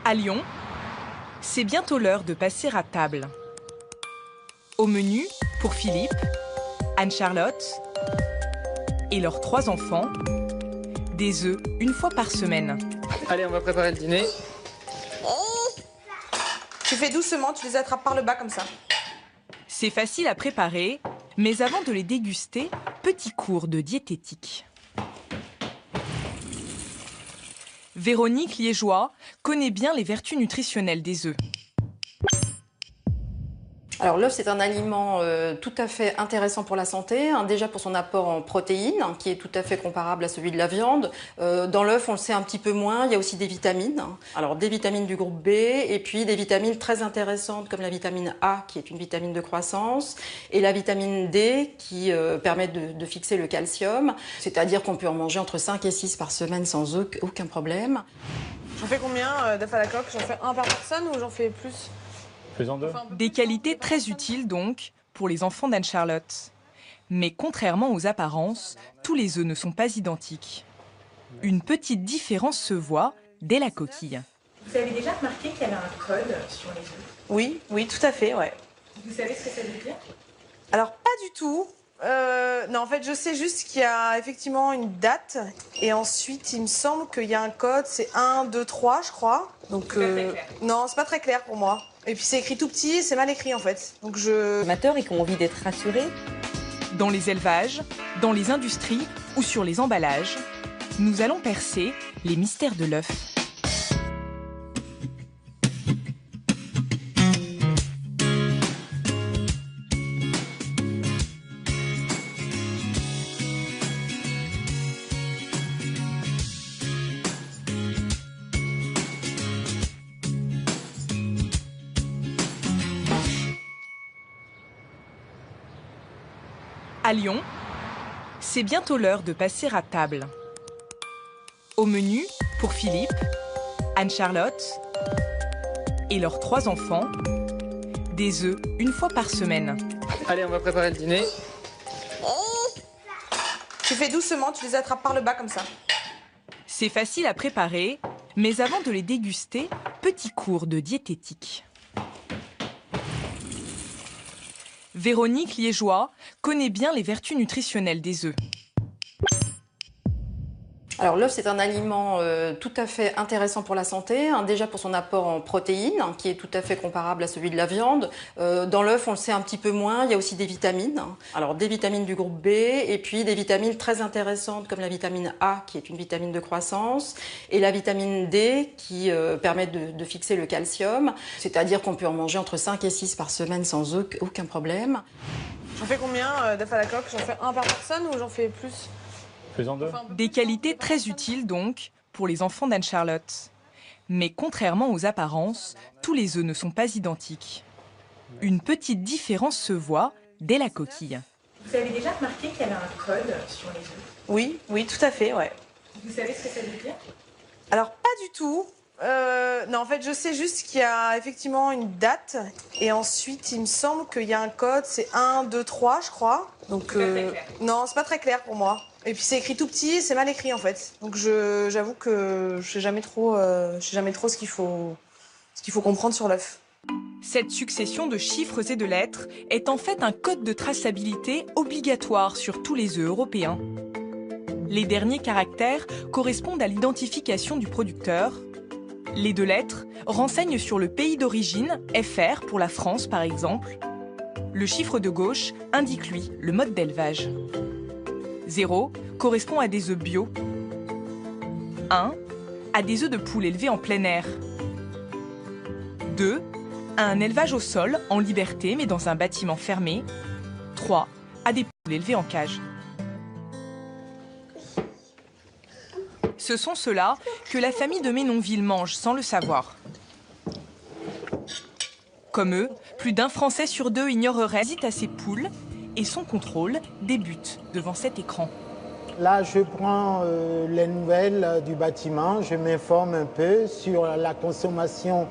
À Lyon, c'est bientôt l'heure de passer à table. Au menu, pour Philippe, Anne-Charlotte et leurs 3 enfants, des œufs une fois par semaine. Allez, on va préparer le dîner. Tu fais doucement, tu les attrapes par le bas comme ça. C'est facile à préparer, mais avant de les déguster, petit cours de diététique. Véronique Liégeois connaît bien les vertus nutritionnelles des œufs. Alors l'œuf, c'est un aliment tout à fait intéressant pour la santé, déjà pour son apport en protéines, qui est tout à fait comparable à celui de la viande. Dans l'œuf, on le sait un petit peu moins, il y a aussi des vitamines. Alors des vitamines du groupe B, et puis des vitamines très intéressantes comme la vitamine A, qui est une vitamine de croissance, et la vitamine D, qui permet de fixer le calcium. C'est-à-dire qu'on peut en manger entre 5 et 6 par semaine sans aucun problème. J'en fais combien d'œufs à la coque? J'en fais un par personne ou j'en fais plus? Des qualités très utiles donc pour les enfants d'Anne-Charlotte. Mais contrairement aux apparences, tous les œufs ne sont pas identiques. Une petite différence se voit dès la coquille. Vous avez déjà remarqué qu'il y avait un code sur les œufs? Oui, oui, tout à fait, ouais. Vous savez ce que ça veut dire? Alors, pas du tout. Non, en fait, je sais juste qu'il y a effectivement une date. Et ensuite, il me semble qu'il y a un code, c'est 1, 2, 3, je crois. Donc, non, c'est pas très clair pour moi. Et puis, c'est écrit tout petit et c'est mal écrit, en fait. Donc, Amateurs et qui ont envie d'être rassurés. Dans les élevages, dans les industries ou sur les emballages, nous allons percer les mystères de l'œuf. À Lyon, c'est bientôt l'heure de passer à table. Au menu, pour Philippe, Anne-Charlotte et leurs 3 enfants, des œufs une fois par semaine. Allez, on va préparer le dîner. Tu fais doucement, tu les attrapes par le bas comme ça. C'est facile à préparer, mais avant de les déguster, petit cours de diététique. Véronique Liégeois connaît bien les vertus nutritionnelles des œufs. Alors l'œuf, c'est un aliment tout à fait intéressant pour la santé, déjà pour son apport en protéines, qui est tout à fait comparable à celui de la viande. Dans l'œuf, on le sait un petit peu moins, il y a aussi des vitamines. Alors des vitamines du groupe B, et puis des vitamines très intéressantes comme la vitamine A, qui est une vitamine de croissance, et la vitamine D, qui permet de fixer le calcium. C'est-à-dire qu'on peut en manger entre 5 et 6 par semaine sans aucun problème. J'en fais combien d'œufs à la coque? J'en fais un par personne ou j'en fais plus? Faisons 2. Des qualités très utiles donc pour les enfants d'Anne-Charlotte. Mais contrairement aux apparences, tous les œufs ne sont pas identiques. Une petite différence se voit dès la coquille. Vous avez déjà remarqué qu'il y avait un code sur les œufs? Oui, oui, tout à fait, ouais. Vous savez ce que ça veut dire? Alors, pas du tout. Non, en fait, je sais juste qu'il y a effectivement une date. Et ensuite, il me semble qu'il y a un code, c'est 1, 2, 3, je crois. Donc, non, c'est pas très clair pour moi. Et puis, c'est écrit tout petit et c'est mal écrit, en fait. Donc, j'avoue que je sais jamais trop ce qu'il faut comprendre sur l'œuf. Cette succession de chiffres et de lettres est en fait un code de traçabilité obligatoire sur tous les œufs européens. Les derniers caractères correspondent à l'identification du producteur. Les 2 lettres renseignent sur le pays d'origine, FR pour la France par exemple. Le chiffre de gauche indique lui le mode d'élevage. 0 correspond à des œufs bio. 1 à des œufs de poules élevés en plein air. 2 à un élevage au sol en liberté mais dans un bâtiment fermé. 3 à des poules élevées en cage. Ce sont ceux-là que la famille de Ménonville mange sans le savoir. Comme eux, plus d'un Français sur 2 ignorerait à ses poules et son contrôle débute devant cet écran. Là, je prends les nouvelles du bâtiment, je m'informe un peu sur la consommation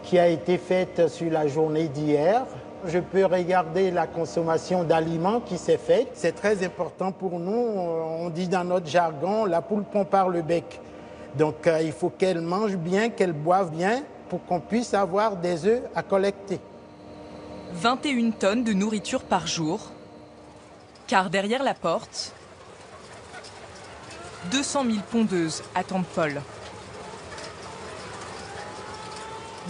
qui a été faite sur la journée d'hier. Je peux regarder la consommation d'aliments qui s'est faite. C'est très important pour nous. On dit dans notre jargon, la poule pond par le bec. Donc, il faut qu'elle mange bien, qu'elle boive bien pour qu'on puisse avoir des œufs à collecter. 21 tonnes de nourriture par jour. Car derrière la porte, 200 000 pondeuses attendent Paul.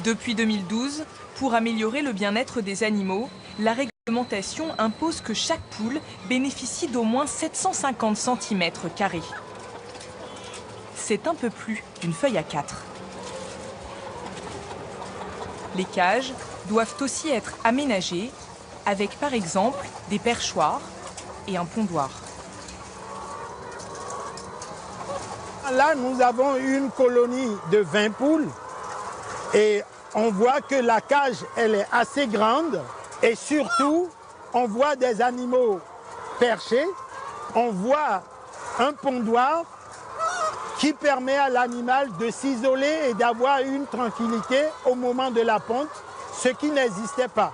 Depuis 2012, pour améliorer le bien-être des animaux, la réglementation impose que chaque poule bénéficie d'au moins 750 cm². C'est un peu plus d'une feuille A4. Les cages doivent aussi être aménagées avec par exemple des perchoirs et un pondoir. Là, nous avons une colonie de 20 poules et on voit que la cage, elle est assez grande et surtout, on voit des animaux perchés, on voit un pondoir qui permet à l'animal de s'isoler et d'avoir une tranquillité au moment de la ponte, ce qui n'existait pas.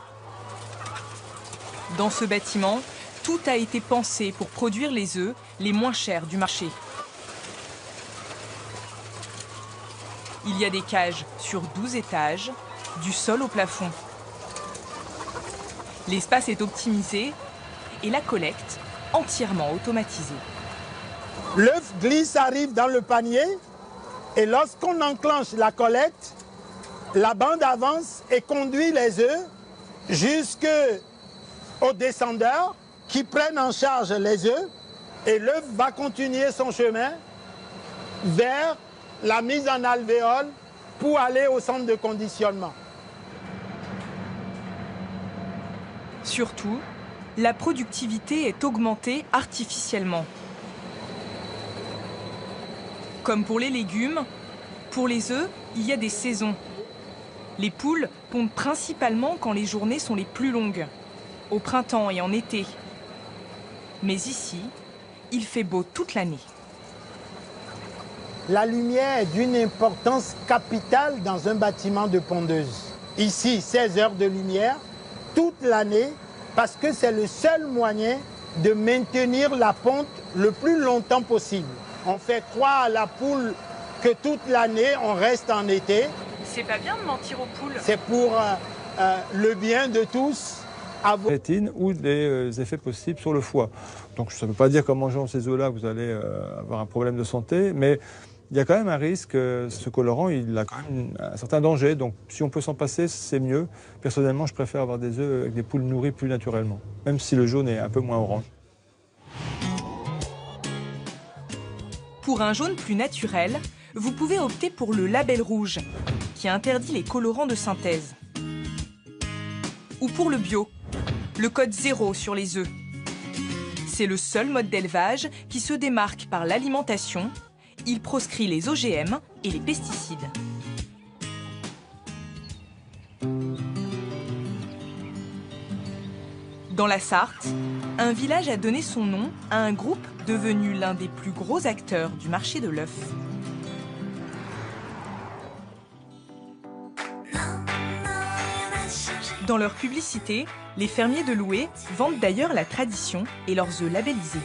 Dans ce bâtiment, tout a été pensé pour produire les œufs les moins chers du marché. Il y a des cages sur 12 étages, du sol au plafond. L'espace est optimisé et la collecte entièrement automatisée. L'œuf glisse, arrive dans le panier et lorsqu'on enclenche la collecte, la bande avance et conduit les œufs jusqu'aux descendeurs qui prennent en charge les œufs et l'œuf va continuer son chemin vers la mise en alvéole pour aller au centre de conditionnement. Surtout, la productivité est augmentée artificiellement. Comme pour les légumes, pour les œufs, il y a des saisons. Les poules pondent principalement quand les journées sont les plus longues, au printemps et en été. Mais ici, il fait beau toute l'année. La lumière est d'une importance capitale dans un bâtiment de pondeuse. Ici, 16 heures de lumière toute l'année parce que c'est le seul moyen de maintenir la ponte le plus longtemps possible. On fait croire à la poule que toute l'année, on reste en été. C'est pas bien de mentir aux poules. C'est pour le bien de tous. Rétine ou des effets possibles sur le foie. Donc ça ne veut pas dire qu'en mangeant ces œufs-là, vous allez avoir un problème de santé, mais il y a quand même un risque. Ce colorant, il a quand même un certain danger. Donc si on peut s'en passer, c'est mieux. Personnellement, je préfère avoir des œufs avec des poules nourries plus naturellement, même si le jaune est un peu moins orange. Pour un jaune plus naturel, vous pouvez opter pour le label rouge, qui interdit les colorants de synthèse. Ou pour le bio, le code 0 sur les œufs. C'est le seul mode d'élevage qui se démarque par l'alimentation. Il proscrit les OGM et les pesticides. Dans la Sarthe, un village a donné son nom à un groupe devenu l'un des plus gros acteurs du marché de l'œuf. Dans leur publicité, les fermiers de Loué vendent d'ailleurs la tradition et leurs œufs labellisés.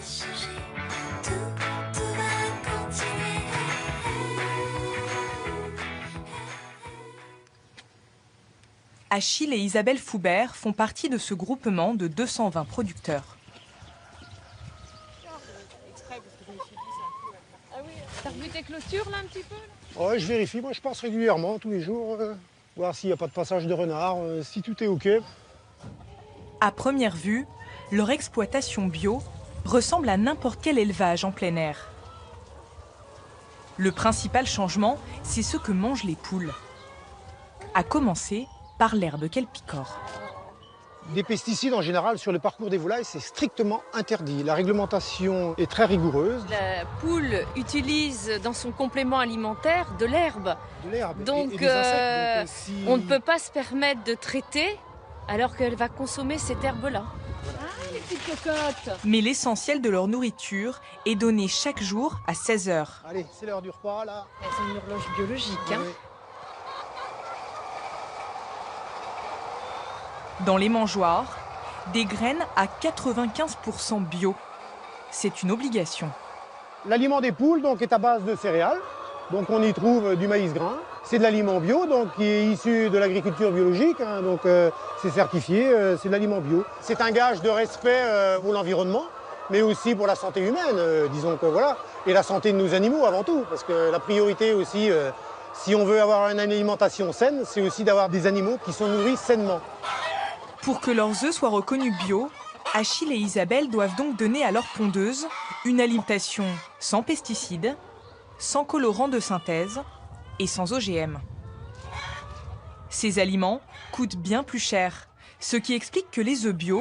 Achille et Isabelle Foubert font partie de ce groupement de 220 producteurs. T'as revu tes clôtures là un petit peu? Ouais, je vérifie, moi je passe régulièrement, tous les jours, voir s'il n'y a pas de passage de renard, si tout est OK. À première vue, leur exploitation bio ressemble à n'importe quel élevage en plein air. Le principal changement, c'est ce que mangent les poules. À commencer par l'herbe qu'elles picorent. Des pesticides en général sur le parcours des volailles, c'est strictement interdit. La réglementation est très rigoureuse. La poule utilise dans son complément alimentaire de l'herbe. Donc, et des insectes, si... on ne peut pas se permettre de traiter alors qu'elle va consommer cette herbe-là. Ah, les petites cocottes! Mais l'essentiel de leur nourriture est donné chaque jour à 16 h. Allez, c'est l'heure du repas là. C'est une horloge biologique. Hein. Oui. Dans les mangeoires, des graines à 95% bio. C'est une obligation. L'aliment des poules donc, est à base de céréales. Donc on y trouve du maïs grain. C'est de l'aliment bio, donc qui est issu de l'agriculture biologique. Hein, donc c'est certifié, c'est de l'aliment bio. C'est un gage de respect pour l'environnement, mais aussi pour la santé humaine, disons que voilà. Et la santé de nos animaux avant tout, parce que la priorité aussi, si on veut avoir une alimentation saine, c'est aussi d'avoir des animaux qui sont nourris sainement. Pour que leurs œufs soient reconnus bio, Achille et Isabelle doivent donc donner à leurs pondeuses une alimentation sans pesticides, sans colorants de synthèse et sans OGM. Ces aliments coûtent bien plus cher, ce qui explique que les œufs bio